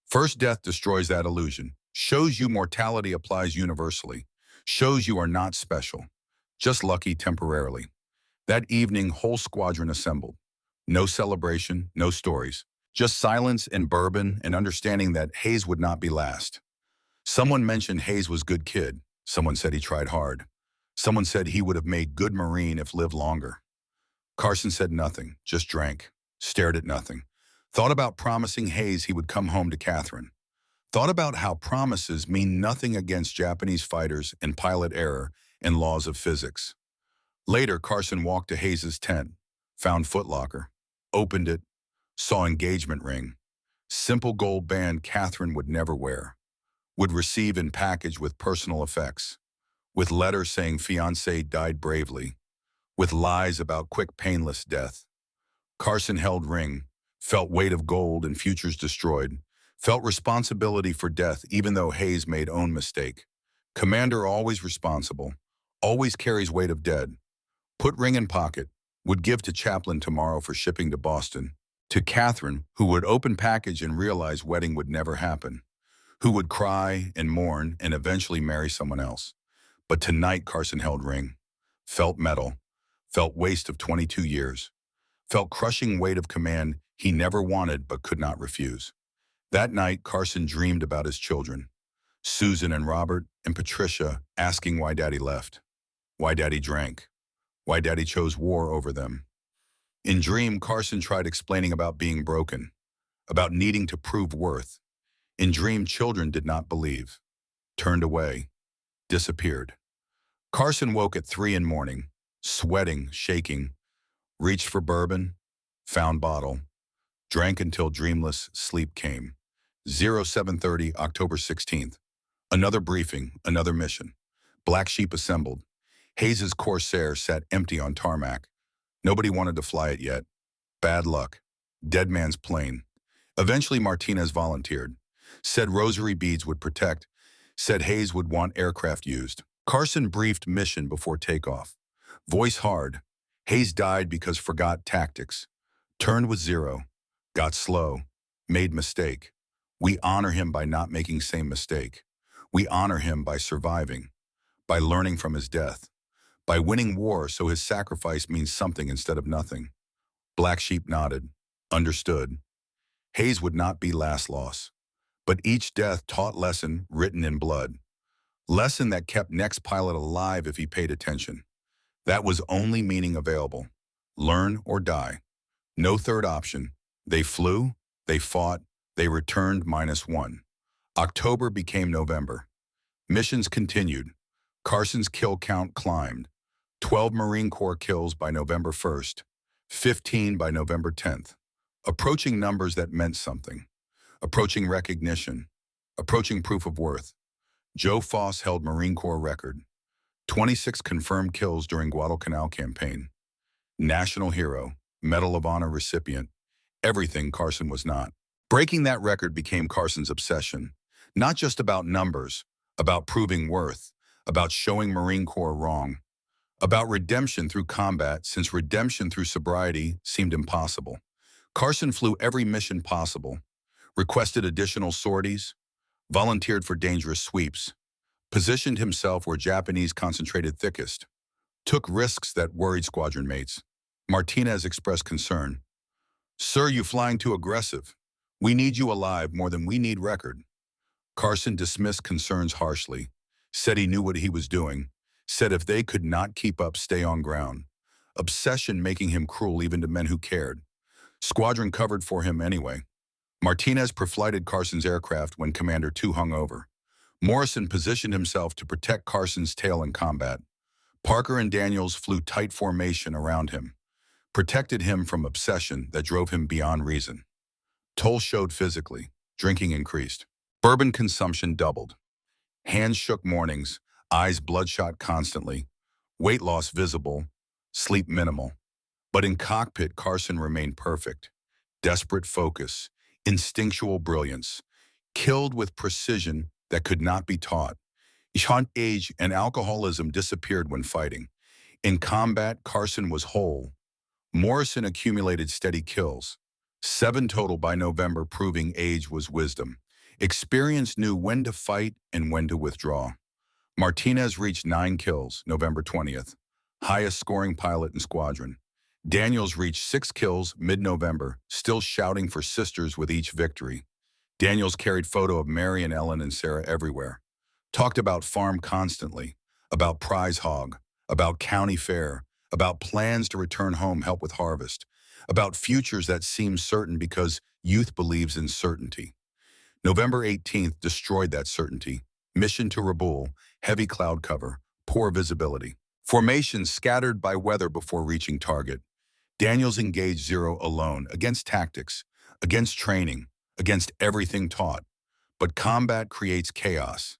First death destroys that illusion, shows you mortality applies universally, shows you are not special, just lucky temporarily. That evening, whole squadron assembled. No celebration, no stories, just silence and bourbon and understanding that Hayes would not be last. Someone mentioned Hayes was good kid. Someone said he tried hard. Someone said he would have made good Marine if lived longer. Carson said nothing, just drank, stared at nothing. Thought about promising Hayes he would come home to Catherine. Thought about how promises mean nothing against Japanese fighters and pilot error and laws of physics. Later, Carson walked to Hayes's tent, found Foot Locker, opened it, saw engagement ring. Simple gold band Catherine would never wear. Would receive in package with personal effects. With letter saying fiancé died bravely. With lies about quick painless death. Carson held ring, felt weight of gold and futures destroyed, felt responsibility for death even though Hayes made own mistake. Commander always responsible, always carries weight of dead. Put ring in pocket, would give to chaplain tomorrow for shipping to Boston. To Catherine, who would open package and realize wedding would never happen. Who would cry and mourn and eventually marry someone else. But tonight Carson held ring, felt metal, felt waste of 22 years, felt crushing weight of command he never wanted but could not refuse. That night, Carson dreamed about his children, Susan and Robert and Patricia, asking why Daddy left, why Daddy drank, why Daddy chose war over them. In dream, Carson tried explaining about being broken, about needing to prove worth. In dream, children did not believe, turned away, disappeared. Carson woke at 3 in morning, sweating, shaking, reached for bourbon, found bottle, drank until dreamless sleep came. 0730, October 16th. Another briefing, another mission. Black sheep assembled. Hayes's Corsair sat empty on tarmac. Nobody wanted to fly it yet. Bad luck. Dead man's plane. Eventually Martinez volunteered. Said rosary beads would protect. Said Hayes would want aircraft used. Carson briefed mission before takeoff. Voice hard. Hayes died because forgot tactics. Turned with 0. Got slow. Made mistake. We honor him by not making same mistake. We honor him by surviving. By learning from his death. By winning war so his sacrifice means something instead of nothing. Black sheep nodded. Understood. Hayes would not be last loss. But each death taught lesson written in blood. Lesson that kept next pilot alive if he paid attention. That was only meaning available. Learn or die. No third option. They flew, they fought, they returned -1. October became November. Missions continued. Carson's kill count climbed. 12 Marine Corps kills by November 1st, 15 by November 10th. Approaching numbers that meant something. Approaching recognition. Approaching proof of worth. Joe Foss held Marine Corps record. 26 confirmed kills during Guadalcanal campaign. National hero, Medal of Honor recipient, everything Carson was not. Breaking that record became Carson's obsession, not just about numbers, about proving worth, about showing Marine Corps wrong, about redemption through combat, since redemption through sobriety seemed impossible. Carson flew every mission possible, requested additional sorties, volunteered for dangerous sweeps, positioned himself where Japanese concentrated thickest, took risks that worried squadron mates. Martinez expressed concern. "Sir, you flying too aggressive. We need you alive more than we need record." Carson dismissed concerns harshly, said he knew what he was doing, said if they could not keep up, stay on ground. Obsession making him cruel even to men who cared. Squadron covered for him anyway. Martinez perflighted Carson's aircraft when Commander 2 hung over. Morrison positioned himself to protect Carson's tail in combat. Parker and Daniels flew tight formation around him, protected him from obsession that drove him beyond reason. Toll showed physically. Drinking increased. Bourbon consumption doubled. Hands shook mornings, eyes bloodshot constantly, weight loss visible, sleep minimal. But in cockpit, Carson remained perfect. Desperate focus, instinctual brilliance, killed with precision that could not be taught. Age and alcoholism disappeared when fighting. In combat, Carson was whole. Morrison accumulated steady kills. 7 total by November, proving age was wisdom. Experience knew when to fight and when to withdraw. Martinez reached 9 kills, November 20th, highest scoring pilot in squadron. Daniels reached 6 kills mid-November, still shouting for sisters with each victory. Daniels carried photo of Mary and Ellen and Sarah everywhere. Talked about farm constantly, about prize hog, about county fair, about plans to return home, help with harvest, about futures that seem certain because youth believes in certainty. November 18th destroyed that certainty. Mission to Rabaul, heavy cloud cover, poor visibility. Formations scattered by weather before reaching target. Daniels engaged 0 alone, against tactics, against training, against everything taught. But combat creates chaos.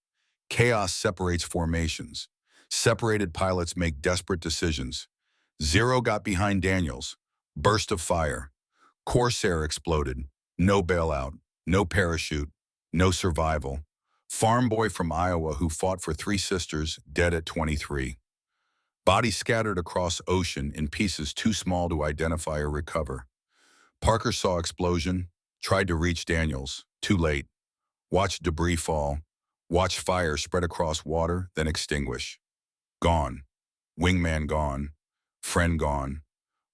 Chaos separates formations. Separated pilots make desperate decisions. 0 got behind Daniels. Burst of fire. Corsair exploded. No bailout. No parachute. No survival. Farm boy from Iowa who fought for 3 sisters, dead at 23. Body scattered across ocean in pieces too small to identify or recover. Parker saw explosion, tried to reach Daniels, too late. Watched debris fall, watched fire spread across water, then extinguish. Gone. Wingman gone. Friend gone.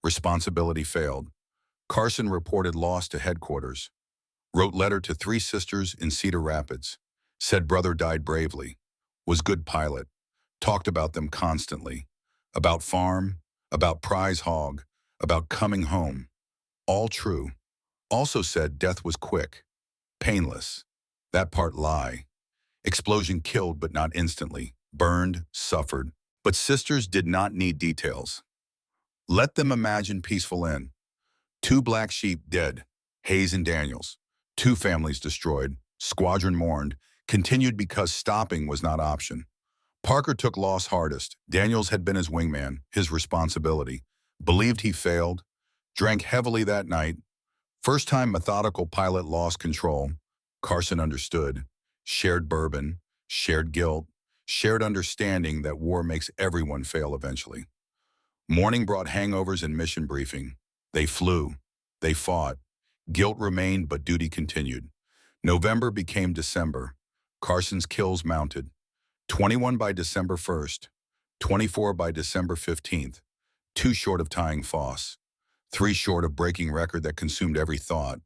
Responsibility failed. Carson reported loss to headquarters. Wrote letter to 3 sisters in Cedar Rapids. Said brother died bravely. Was good pilot. Talked about them constantly. About farm, about prize hog, about coming home. All true. Also said death was quick. Painless. That part lie. Explosion killed but not instantly. Burned, suffered. But sisters did not need details. Let them imagine peaceful end. 2 black sheep dead. Hayes and Daniels. 2 families destroyed. Squadron mourned. Continued because stopping was not option. Parker took loss hardest. Daniels had been his wingman, his responsibility. Believed he failed. Drank heavily that night. First time methodical pilot lost control. Carson understood. Shared bourbon. Shared guilt. Shared understanding that war makes everyone fail eventually. Morning brought hangovers and mission briefing. They flew. They fought. Guilt remained, but duty continued. November became December. Carson's kills mounted. 21 by December 1st. 24 by December 15th. 2 short of tying Foss. 3 short of breaking record that consumed every thought.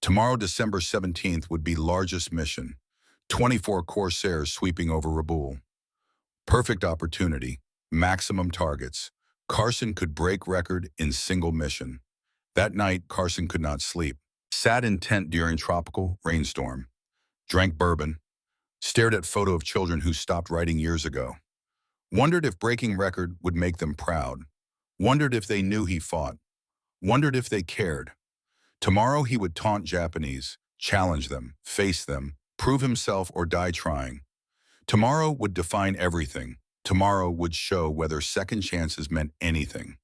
Tomorrow, December 17th, would be largest mission. 24 Corsairs sweeping over Rabaul. Perfect opportunity. Maximum targets. Carson could break record in single mission. That night, Carson could not sleep. Sat in tent during tropical rainstorm. Drank bourbon. Stared at photo of children who stopped writing years ago. Wondered if breaking record would make them proud. Wondered if they knew he fought. Wondered if they cared. Tomorrow he would taunt Japanese, challenge them, face them, prove himself or die trying. Tomorrow would define everything. Tomorrow would show whether second chances meant anything.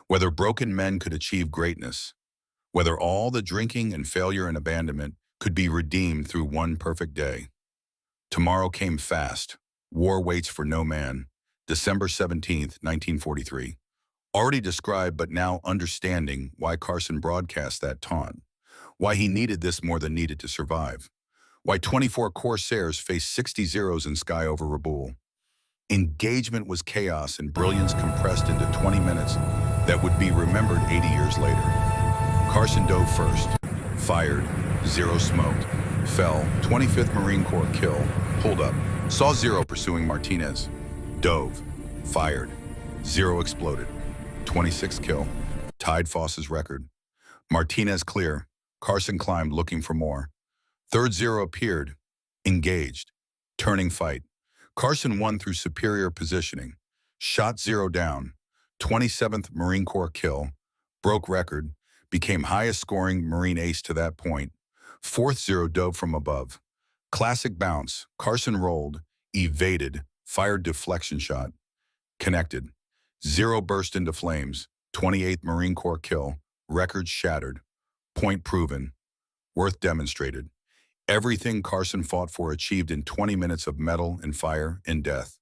Whether broken men could achieve greatness, whether all the drinking and failure and abandonment could be redeemed through one perfect day. Tomorrow came fast. War waits for no man. December 17th, 1943. Already described, but now understanding why Carson broadcast that taunt. Why he needed this more than needed to survive. Why 24 Corsairs faced 60 Zeros in sky over Rabaul. Engagement was chaos and brilliance compressed into 20 minutes that would be remembered 80 years later. Carson dove first, fired, Zero smoked, fell, 25th Marine Corps kill, pulled up, saw Zero pursuing Martinez, dove, fired, Zero exploded, 26th kill, tied Foss's record. Martinez clear, Carson climbed looking for more. Third Zero appeared, engaged, turning fight. Carson won through superior positioning, shot Zero down, 27th Marine Corps kill, broke record, became highest scoring Marine ace to that point. Fourth Zero dove from above. Classic bounce, Carson rolled, evaded, fired deflection shot, connected. Zero burst into flames, 28th Marine Corps kill, record shattered, point proven, worth demonstrated. Everything Carson fought for achieved in 20 minutes of metal and fire and death.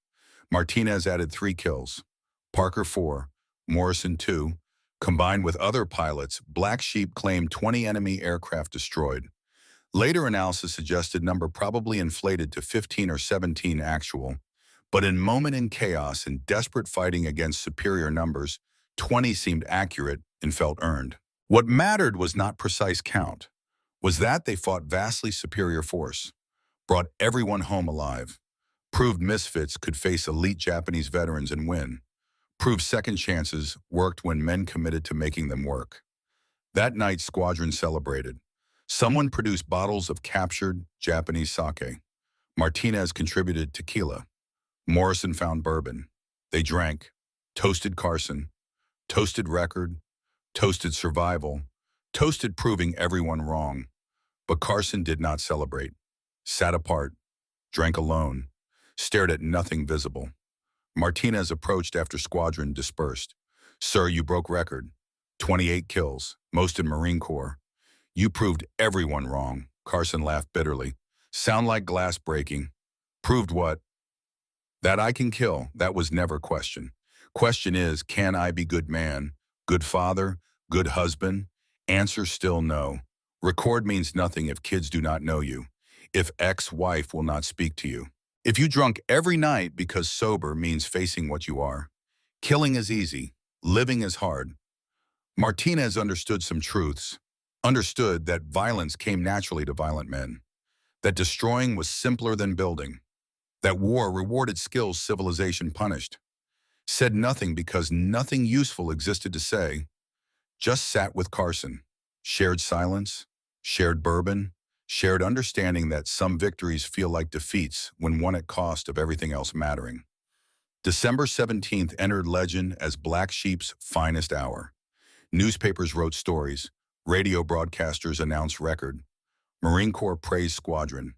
Martinez added 3 kills. Parker 4, Morrison 2. Combined with other pilots, Black Sheep claimed 20 enemy aircraft destroyed. Later analysis suggested number probably inflated to 15 or 17 actual. But in moment in chaos and desperate fighting against superior numbers, 20 seemed accurate and felt earned. What mattered was not precise count. Was that they fought vastly superior force, brought everyone home alive, proved misfits could face elite Japanese veterans and win, proved second chances worked when men committed to making them work. That night, Squadron celebrated. Someone produced bottles of captured Japanese sake. Martinez contributed tequila. Morrison found bourbon. They drank, toasted Carson, toasted record, toasted survival, toasted proving everyone wrong. But Carson did not celebrate, sat apart, drank alone, stared at nothing visible. Martinez approached after Squadron dispersed. Sir, you broke record. 28 kills, most in Marine Corps. You proved everyone wrong. Carson laughed bitterly. Sound like glass breaking. Proved what? That I can kill, that was never question. Question is, can I be good man, good father, good husband? Answer still no. Record means nothing if kids do not know you, if ex-wife will not speak to you. If you drunk every night because sober means facing what you are. Killing is easy, living is hard. Martinez understood some truths, understood that violence came naturally to violent men, that destroying was simpler than building, that war rewarded skills civilization punished. Said nothing because nothing useful existed to say, just sat with Carson, shared silence, shared bourbon, shared understanding that some victories feel like defeats when won at cost of everything else mattering. December 17th entered legend as Black Sheep's finest hour. Newspapers wrote stories, radio broadcasters announced record, Marine Corps praised Squadron.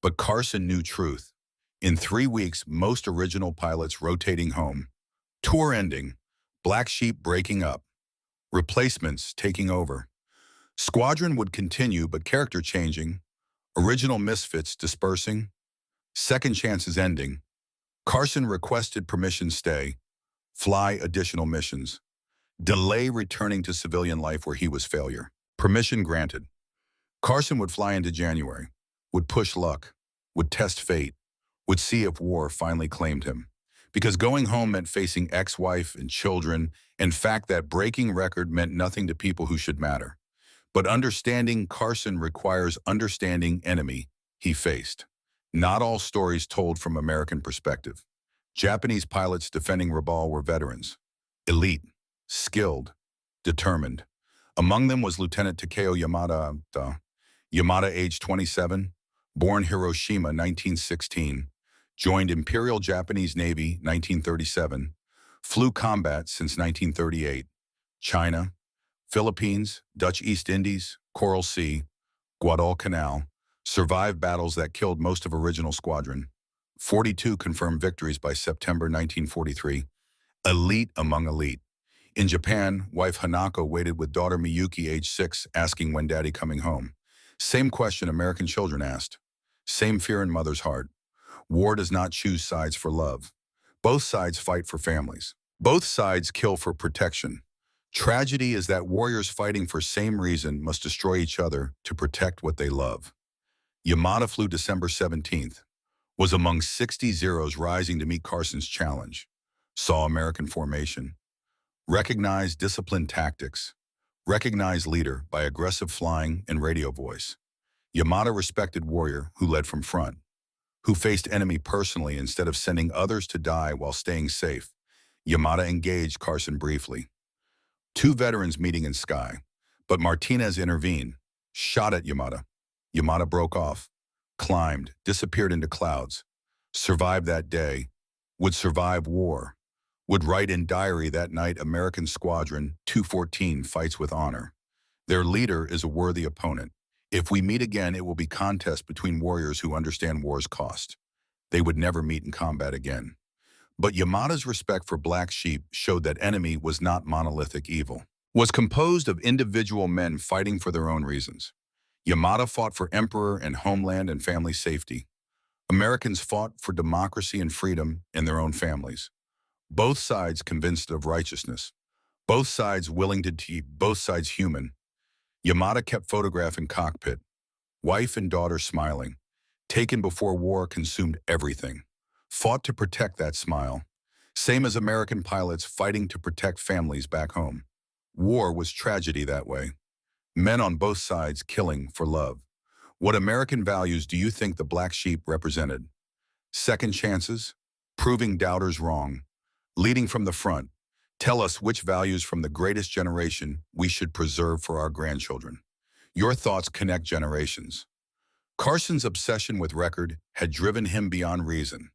But Carson knew truth. In 3 weeks, most original pilots rotating home, tour ending, Black Sheep breaking up, replacements taking over. Squadron would continue, but character changing, original misfits dispersing, second chances ending. Carson requested permission stay, fly additional missions, delay returning to civilian life where he was failure. Permission granted. Carson would fly into January, would push luck, would test fate, would see if war finally claimed him. Because going home meant facing ex-wife and children, and fact that breaking record meant nothing to people who should matter. But understanding Carson requires understanding enemy he faced. Not all stories told from American perspective. Japanese pilots defending Rabaul were veterans, elite, skilled, determined. Among them was Lieutenant Takeo Yamada, age 27, born Hiroshima 1916, joined Imperial Japanese Navy 1937, flew combat since 1938, China, Philippines, Dutch East Indies, Coral Sea, Guadalcanal, survived battles that killed most of original Squadron. 42 confirmed victories by September 1943. Elite among elite. In Japan, wife Hanako waited with daughter Miyuki, age 6, asking when daddy coming home. Same question American children asked. Same fear in mother's heart. War does not choose sides for love. Both sides fight for families. Both sides kill for protection. Tragedy is that warriors fighting for same reason must destroy each other to protect what they love. Yamada flew December 17th, was among 60 Zeros rising to meet Carson's challenge. Saw American formation. Recognized disciplined tactics. Recognized leader by aggressive flying and radio voice. Yamada respected warrior who led from front, who faced enemy personally instead of sending others to die while staying safe. Yamada engaged Carson briefly. Two veterans meeting in sky, but Martinez intervened, shot at Yamada. Yamada broke off, climbed, disappeared into clouds, survived that day, would survive war, would write in diary that night American Squadron 214 fights with honor. Their leader is a worthy opponent. If we meet again, it will be contest between warriors who understand war's cost. They would never meet in combat again. But Yamada's respect for Black Sheep showed that enemy was not monolithic evil, was composed of individual men fighting for their own reasons. Yamada fought for emperor and homeland and family safety. Americans fought for democracy and freedom in their own families. Both sides convinced of righteousness. Both sides willing to keep both sides human. Yamada kept photographing cockpit. Wife and daughter smiling. Taken before war consumed everything. Fought to protect that smile. Same as American pilots fighting to protect families back home. War was tragedy that way. Men on both sides killing for love. What American values do you think the Black Sheep represented? Second chances? Proving doubters wrong. Leading from the front. Tell us which values from the greatest generation we should preserve for our grandchildren. Your thoughts connect generations. Carson's obsession with record had driven him beyond reason.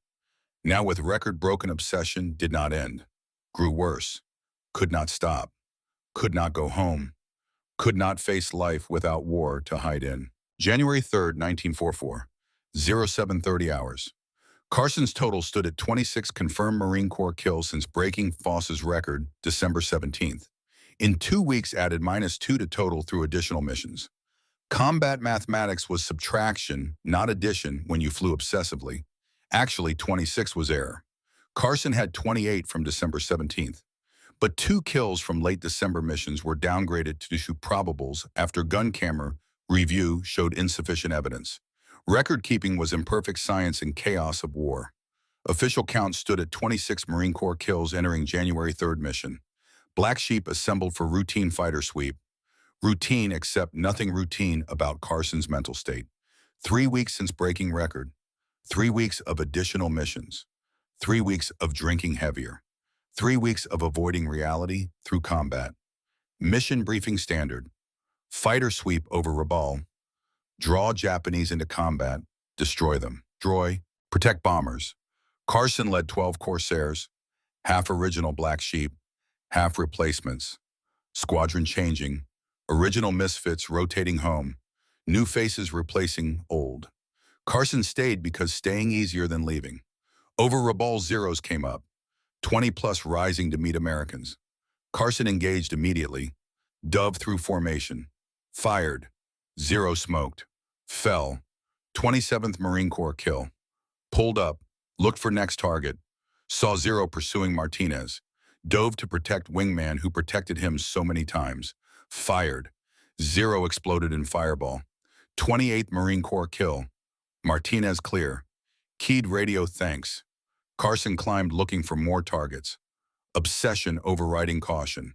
Now with record-broken obsession did not end. Grew worse. Could not stop. Could not go home. Could not face life without war to hide in. January 3rd, 1944. 0730 hours. Carson's total stood at 26 confirmed Marine Corps kills since breaking Foss's record December 17th. In 2 weeks added -2 to total through additional missions. Combat mathematics was subtraction, not addition when you flew obsessively. Actually, 26 was error. Carson had 28 from December 17th. But 2 kills from late December missions were downgraded to probables after gun camera review showed insufficient evidence. Record-keeping was imperfect science in chaos of war. Official count stood at 26 Marine Corps kills entering January 3rd mission. Black Sheep assembled for routine fighter sweep. Routine except nothing routine about Carson's mental state. 3 weeks since breaking record. 3 weeks of additional missions. 3 weeks of drinking heavier. 3 weeks of avoiding reality through combat. Mission briefing standard. Fighter sweep over Rabaul. Draw Japanese into combat. Destroy them. Destroy. Protect bombers. Carson led 12 Corsairs. Half original Black Sheep. Half replacements. Squadron changing. Original misfits rotating home. New faces replacing old. Carson stayed because staying easier than leaving. Over Rabaul Zeros came up. 20+ rising to meet Americans. Carson engaged immediately. Dove through formation. Fired. Zero smoked. Fell. 27th Marine Corps kill. Pulled up. Looked for next target. Saw Zero pursuing Martinez. Dove to protect wingman who protected him so many times. Fired. Zero exploded in fireball. 28th Marine Corps kill. Martinez clear. Keyed radio thanks. Carson climbed looking for more targets. Obsession overriding caution.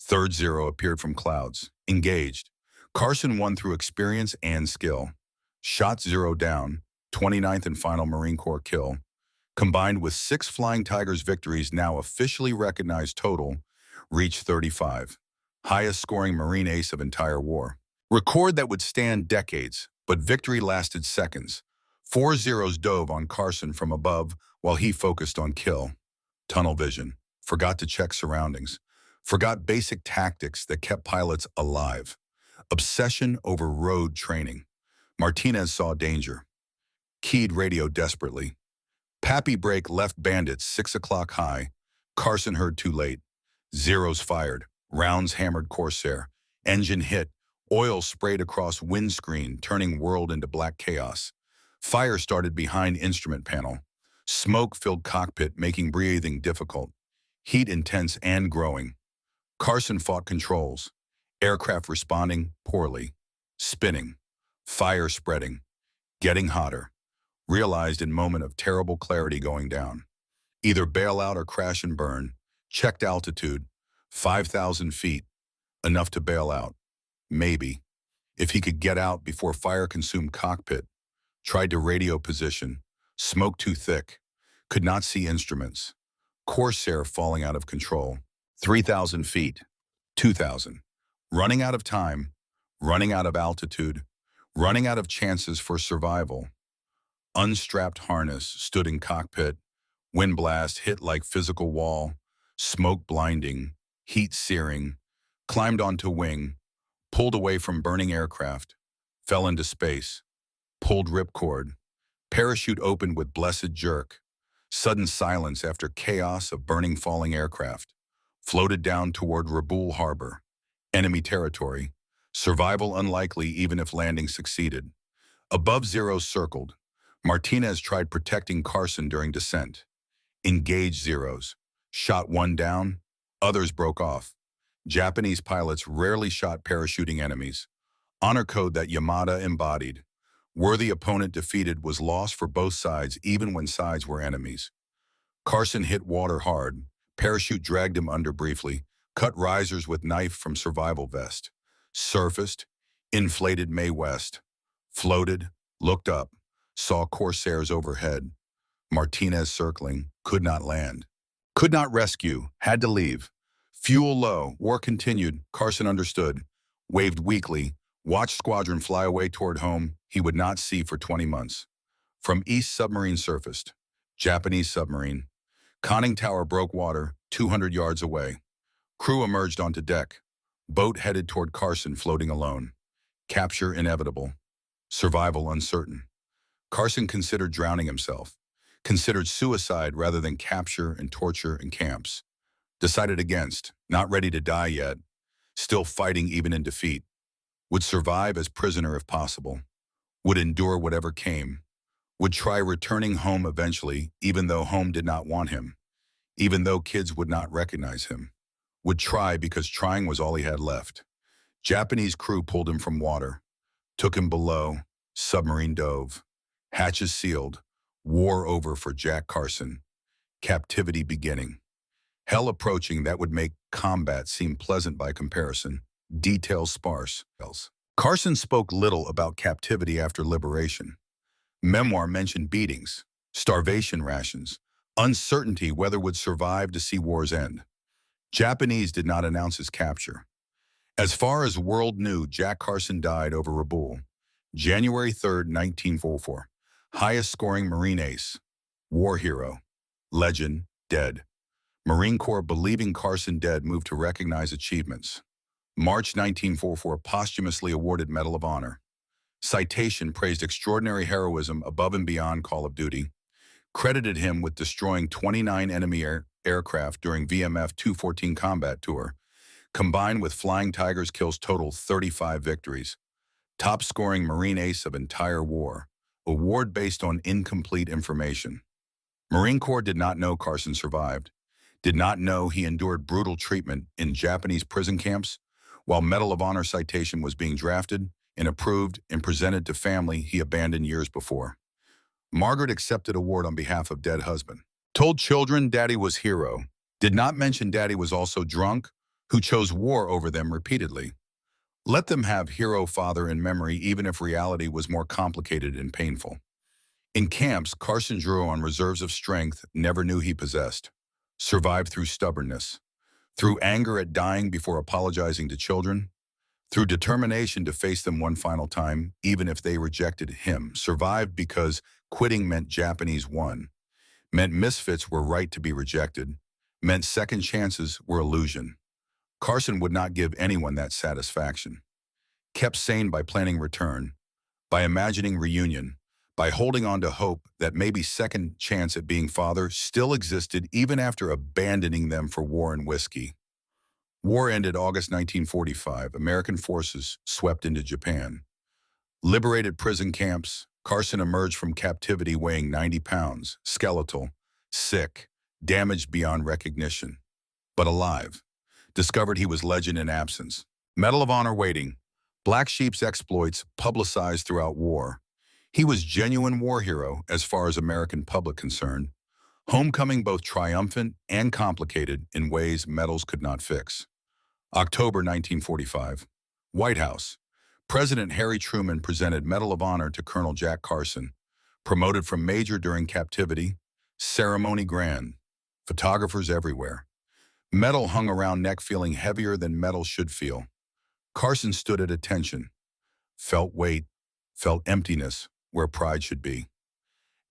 Third Zero appeared from clouds. Engaged. Carson won through experience and skill. Shot Zero down. 29th and final Marine Corps kill. Combined with 6 Flying Tigers victories now officially recognized total, reached 35. Highest scoring Marine ace of entire war. Record that would stand decades, but victory lasted seconds. 4 Zeros dove on Carson from above while he focused on kill. Tunnel vision. Forgot to check surroundings. Forgot basic tactics that kept pilots alive. Obsession over road training. Martinez saw danger. Keyed radio desperately. Pappy break left bandits 6 o'clock high. Carson heard too late. Zeros fired, rounds hammered Corsair, engine hit, oil sprayed across windscreen, turning world into black chaos. Fire started behind instrument panel. Smoke filled cockpit, making breathing difficult. Heat intense and growing. Carson fought controls. Aircraft responding poorly. Spinning. Fire spreading. Getting hotter. Realized in moment of terrible clarity going down. Either bail out or crash and burn. Checked altitude. 5,000 feet. Enough to bail out. Maybe. If he could get out before fire consumed cockpit. Tried to radio position. Smoke too thick. Could not see instruments. Corsair falling out of control. 3,000 feet. 2,000. Running out of time. Running out of altitude. Running out of chances for survival. Unstrapped harness stood in cockpit. Wind blast hit like physical wall. Smoke blinding. Heat searing. Climbed onto wing. Pulled away from burning aircraft. Fell into space. Pulled ripcord. Parachute opened with blessed jerk. Sudden silence after chaos of burning falling aircraft. Floated down toward Rabaul Harbor. Enemy territory. Survival unlikely even if landing succeeded. Above zeros circled. Martinez tried protecting Carson during descent. Engaged zeros. Shot one down. Others broke off. Japanese pilots rarely shot parachuting enemies. Honor code that Yamada embodied. Worthy opponent defeated was loss for both sides even when sides were enemies. Carson hit water hard. Parachute dragged him under briefly. Cut risers with knife from survival vest. Surfaced. Inflated May West. Floated. Looked up. Saw Corsairs overhead. Martinez circling. Could not land. Could not rescue. Had to leave. Fuel low. War continued. Carson understood. Waved weakly. Watched squadron fly away toward home he would not see for 20 months. From east submarine surfaced. Japanese submarine. Conning tower broke water 200 yards away. Crew emerged onto deck. Boat headed toward Carson floating alone. Capture inevitable. Survival uncertain. Carson considered drowning himself. Considered suicide rather than capture and torture in camps. Decided against. Not ready to die yet. Still fighting even in defeat. Would survive as prisoner if possible. Would endure whatever came. Would try returning home eventually, even though home did not want him. Even though kids would not recognize him. Would try because trying was all he had left. Japanese crew pulled him from water. Took him below. Submarine dove. Hatches sealed. War over for Jack Carson. Captivity beginning. Hell approaching that would make combat seem pleasant by comparison. Details sparse. Carson spoke little about captivity after liberation. Memoir mentioned beatings, starvation rations, uncertainty whether would survive to see war's end. Japanese did not announce his capture. As far as world knew, Jack Carson died over Rabaul, January 3, 1944. Highest scoring Marine ace, war hero, legend, dead. Marine Corps believing Carson dead moved to recognize achievements. March 1944 posthumously awarded Medal of Honor. Citation praised extraordinary heroism above and beyond call of duty. Credited him with destroying 29 enemy aircraft during VMF 214 combat tour. Combined with Flying Tigers kills total 35 victories. Top scoring Marine ace of entire war. Award based on incomplete information. Marine Corps did not know Carson survived. Did not know he endured brutal treatment in Japanese prison camps while Medal of Honor citation was being drafted and approved and presented to family he abandoned years before. Margaret accepted award on behalf of dead husband. Told children daddy was hero. Did not mention daddy was also drunk, who chose war over them repeatedly. Let them have hero father in memory even if reality was more complicated and painful. In camps, Carson drew on reserves of strength never knew he possessed. Survived through stubbornness. Through anger at dying before apologizing to children. Through determination to face them one final time, even if they rejected him. Survived because quitting meant Japanese won. Meant misfits were right to be rejected. Meant second chances were illusion. Carson would not give anyone that satisfaction. Kept sane by planning return, by imagining reunion, by holding on to hope that maybe second chance at being father still existed even after abandoning them for war and whiskey. War ended August 1945. American forces swept into Japan. Liberated prison camps, Carson emerged from captivity weighing 90 pounds, skeletal, sick, damaged beyond recognition, but alive. Discovered he was legend in absence. Medal of Honor waiting. Black Sheep's exploits publicized throughout war. He was genuine war hero as far as American public concerned. Homecoming both triumphant and complicated in ways medals could not fix. October 1945. White House. President Harry Truman presented Medal of Honor to Colonel Jack Carson, promoted from major during captivity. Ceremony grand. Photographers everywhere. Medal hung around neck feeling heavier than medal should feel. Carson stood at attention, felt weight, felt emptiness where pride should be.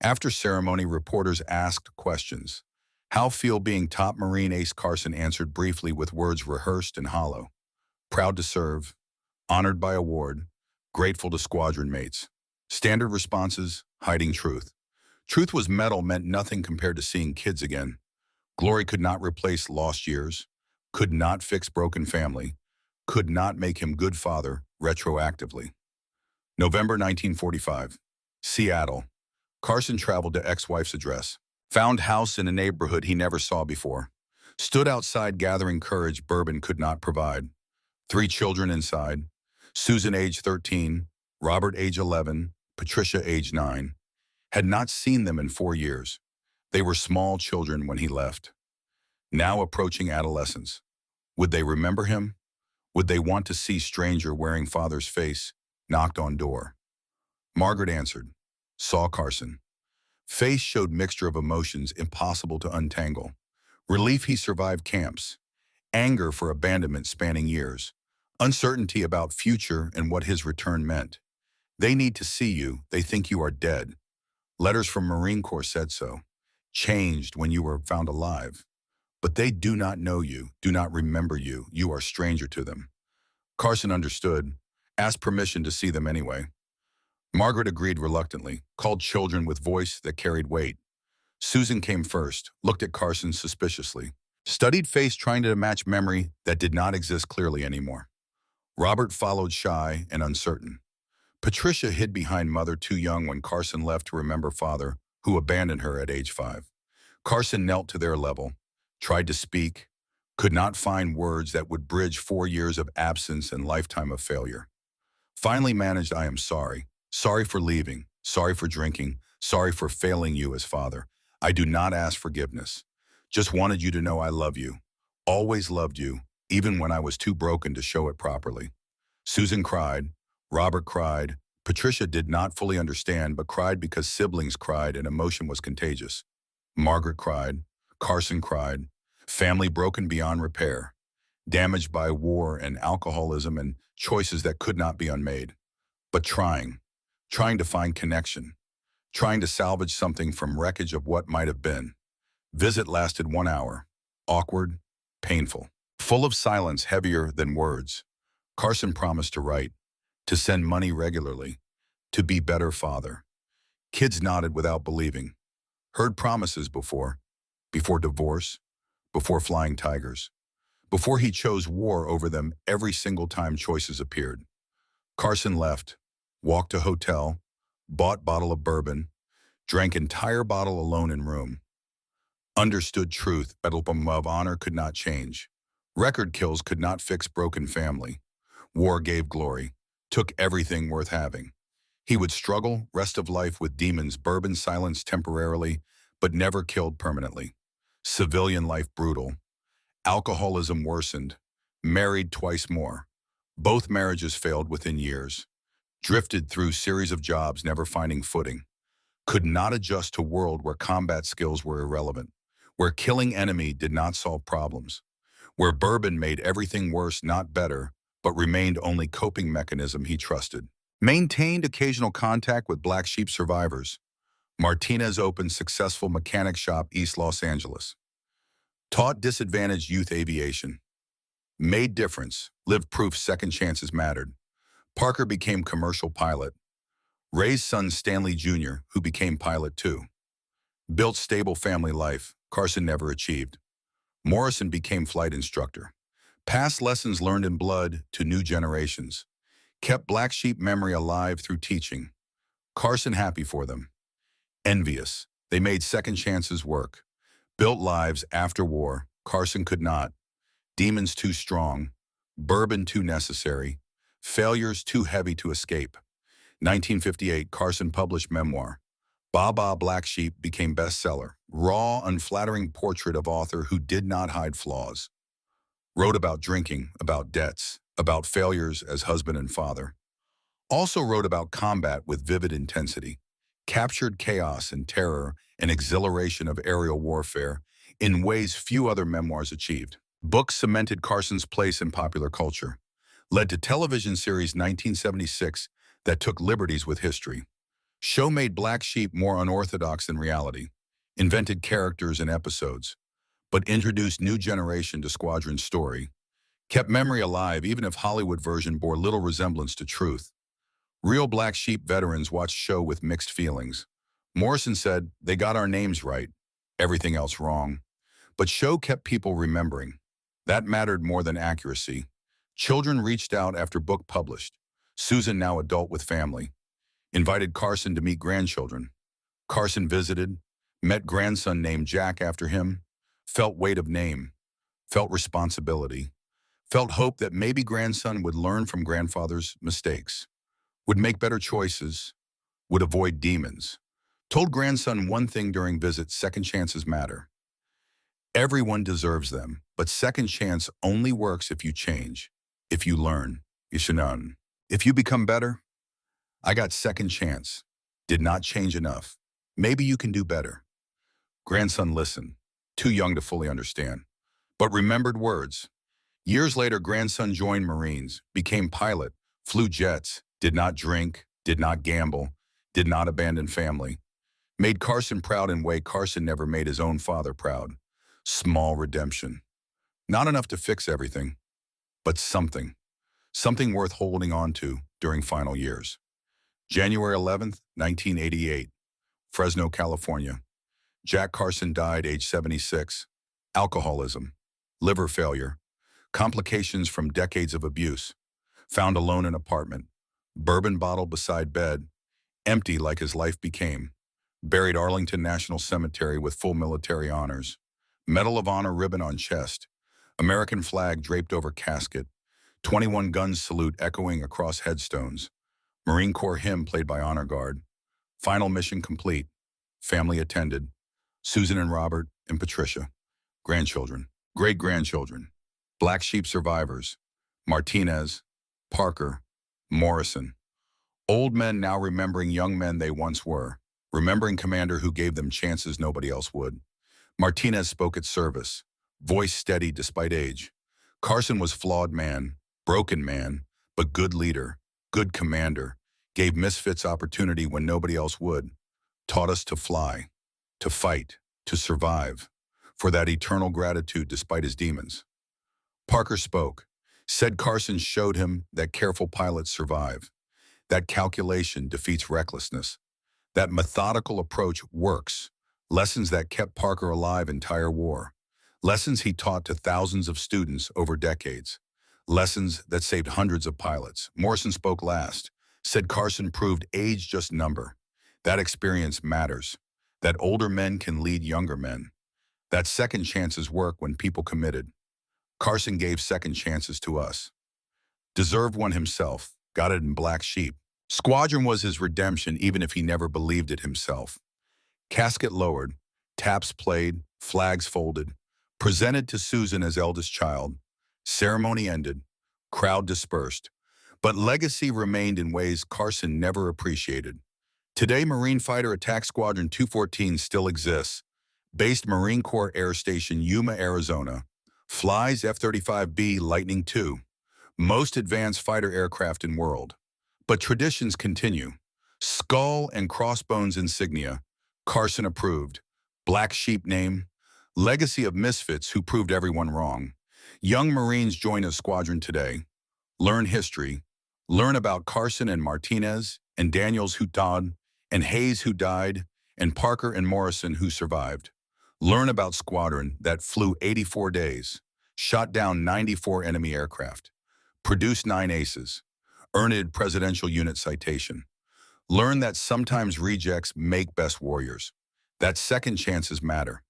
After ceremony, reporters asked questions. How feel being top Marine ace? Carson answered briefly with words rehearsed and hollow. Proud to serve, honored by award, grateful to squadron mates. Standard responses, hiding truth. Truth was medal meant nothing compared to seeing kids again. Glory could not replace lost years, could not fix broken family, could not make him good father retroactively. November 1945. Seattle. Carson traveled to ex-wife's address, found house in a neighborhood he never saw before, stood outside gathering courage bourbon could not provide. 3 children inside, Susan age 13, Robert age 11, Patricia age 9, had not seen them in 4 years. They were small children when he left. Now approaching adolescence. Would they remember him? Would they want to see stranger wearing father's face? Knocked on door. Margaret answered. Saw Carson. Face showed mixture of emotions impossible to untangle. Relief he survived camps. Anger for abandonment spanning years. Uncertainty about future and what his return meant. They need to see you. They think you are dead. Letters from Marine Corps said so. Changed when you were found alive. But they do not know you, do not remember you. You are stranger to them. Carson understood, asked permission to see them anyway. Margaret agreed reluctantly, called children with voice that carried weight. Susan came first, looked at Carson suspiciously. Studied face trying to match memory that did not exist clearly anymore. Robert followed shy and uncertain. Patricia hid behind mother too young when Carson left to remember father, who abandoned her at age 5. Carson knelt to their level, tried to speak, could not find words that would bridge 4 years of absence and lifetime of failure. Finally managed, I am sorry. Sorry for leaving, sorry for drinking, sorry for failing you as father. I do not ask forgiveness. Just wanted you to know I love you. Always loved you, even when I was too broken to show it properly. Susan cried. Robert cried. Patricia did not fully understand, but cried because siblings cried and emotion was contagious. Margaret cried. Carson cried. Family broken beyond repair. Damaged by war and alcoholism and choices that could not be unmade. But trying to find connection. Trying to salvage something from wreckage of what might have been. Visit lasted 1 hour. Awkward, painful. Full of silence heavier than words. Carson promised to write, to send money regularly, to be better father. Kids nodded without believing. Heard promises before divorce, before flying tigers, before he chose war over them every single time choices appeared. Carson left, walked to hotel, bought bottle of bourbon, drank entire bottle alone in room. Understood truth, Medal of Honor could not change. Record kills could not fix broken family. War gave glory, took everything worth having. He would struggle rest of life with demons, bourbon silenced temporarily, but never killed permanently. Civilian life brutal. Alcoholism worsened. Married twice more. Both marriages failed within years. Drifted through series of jobs, never finding footing. Could not adjust to a world where combat skills were irrelevant. Where killing enemy did not solve problems. Where bourbon made everything worse, not better, but remained only coping mechanism he trusted. Maintained occasional contact with Black Sheep survivors. Martinez opened successful mechanic shop East Los Angeles. Taught disadvantaged youth aviation. Made difference, lived proof second chances mattered. Parker became commercial pilot. Raised son Stanley Jr., who became pilot too. Built stable family life, Carson never achieved. Morrison became flight instructor. Past lessons learned in blood to new generations. Kept black sheep memory alive through teaching. Carson happy for them. Envious. They made second chances work. Built lives after war. Carson could not. Demons too strong. Bourbon too necessary. Failures too heavy to escape. 1958, Carson published memoir. Baba Black Sheep became bestseller. Raw, unflattering portrait of author who did not hide flaws. Wrote about drinking, about debts, about failures as husband and father. Also wrote about combat with vivid intensity. Captured chaos and terror and exhilaration of aerial warfare in ways few other memoirs achieved. Books cemented Carson's place in popular culture. Led to television series 1976 that took liberties with history. Show made Black Sheep more unorthodox than reality. Invented characters and episodes, but introduced new generation to Squadron's story. Kept memory alive even if Hollywood version bore little resemblance to truth. Real Black Sheep veterans watched show with mixed feelings. Morrison said, "They got our names right, everything else wrong." But show kept people remembering. That mattered more than accuracy. Children reached out after book published. Susan, now adult with family, invited Carson to meet grandchildren. Carson visited, met grandson named Jack after him, felt weight of name, felt responsibility, felt hope that maybe grandson would learn from grandfather's mistakes, would make better choices, would avoid demons. Told grandson one thing during visits: second chances matter. Everyone deserves them, but second chance only works if you change, if you learn, if you become better. I got second chance. Did not change enough. Maybe you can do better. Grandson listened, too young to fully understand, but remembered words. Years later, grandson joined Marines, became pilot, flew jets, did not drink, did not gamble, did not abandon family. Made Carson proud in a way Carson never made his own father proud. Small redemption. Not enough to fix everything, but something. Something worth holding on to during final years. January 11th, 1988, Fresno, California. Jack Carson died age 76. Alcoholism, liver failure, complications from decades of abuse. Found alone in apartment, bourbon bottle beside bed, empty like his life became. Buried Arlington National Cemetery with full military honors. Medal of Honor ribbon on chest. American flag draped over casket. 21 guns salute echoing across headstones. Marine Corps hymn played by Honor Guard. Final mission complete. Family attended. Susan and Robert and Patricia. Grandchildren. Great-grandchildren. Black Sheep survivors. Martinez, Parker, Morrison. Old men now remembering young men they once were. Remembering commander who gave them chances nobody else would. Martinez spoke at service. Voice steady despite age. Carson was flawed man, broken man, but good leader, good commander. Gave misfits opportunity when nobody else would. Taught us to fly, to fight, to survive. For that eternal gratitude despite his demons. Parker spoke. Said Carson showed him that careful pilots survive. That calculation defeats recklessness. That methodical approach works. Lessons that kept Parker alive entire war. Lessons he taught to thousands of students over decades. Lessons that saved hundreds of pilots. Morrison spoke last. Said Carson proved age just number. That experience matters. That older men can lead younger men. That second chances work when people committed. Carson gave second chances to us. Deserved one himself. Got it in Black Sheep. Squadron was his redemption even if he never believed it himself. Casket lowered, taps played, flags folded, presented to Susan as eldest child. Ceremony ended, crowd dispersed, but legacy remained in ways Carson never appreciated. Today, Marine Fighter Attack Squadron 214 still exists, based Marine Corps Air Station Yuma, Arizona, flies F-35B Lightning II, most advanced fighter aircraft in world. But traditions continue. Skull and crossbones insignia, Carson approved. Black Sheep name, legacy of misfits who proved everyone wrong. Young Marines join a squadron today. Learn history. Learn about Carson and Martinez, and Daniels who died, and Hayes who died, and Parker and Morrison who survived. Learn about squadron that flew 84 days. shot down 94 enemy aircraft, produced 9 aces, earned Presidential Unit Citation. Learn that sometimes rejects make best warriors, that second chances matter,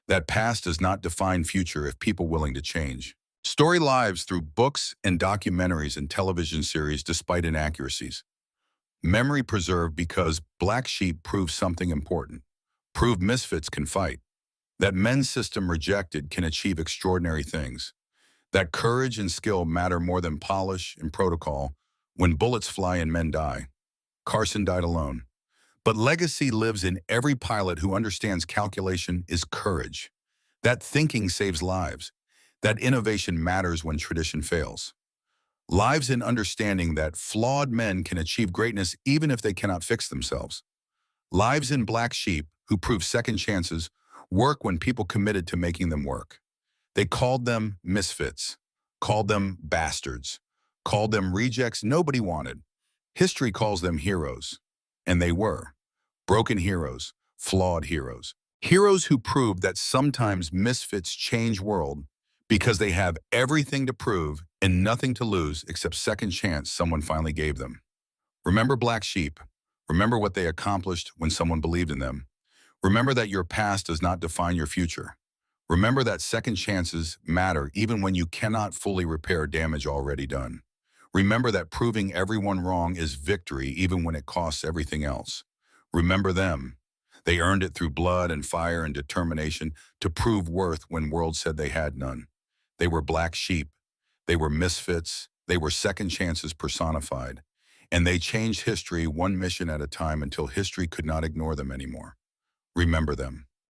that past does not define future if people willing to change. Story lives through books and documentaries and television series despite inaccuracies. Memory preserved because black sheep proved something important, proved misfits can fight, that men's system rejected can achieve extraordinary things, that courage and skill matter more than polish and protocol when bullets fly and men die. Carson died alone. But legacy lives in every pilot who understands calculation is courage. That thinking saves lives. That innovation matters when tradition fails. Lives in understanding that flawed men can achieve greatness even if they cannot fix themselves. Lives in black sheep who prove second chances work when people committed to making them work. They called them misfits, called them bastards, called them rejects nobody wanted. History calls them heroes, and they were. Broken heroes, flawed heroes. Heroes who proved that sometimes misfits change world because they have everything to prove and nothing to lose except second chance someone finally gave them. Remember black sheep. Remember what they accomplished when someone believed in them. Remember that your past does not define your future. Remember that second chances matter even when you cannot fully repair damage already done. Remember that proving everyone wrong is victory even when it costs everything else. Remember them. They earned it through blood and fire and determination to prove worth when world said they had none. They were black sheep. They were misfits. They were second chances personified. And they changed history one mission at a time until history could not ignore them anymore. Remember them.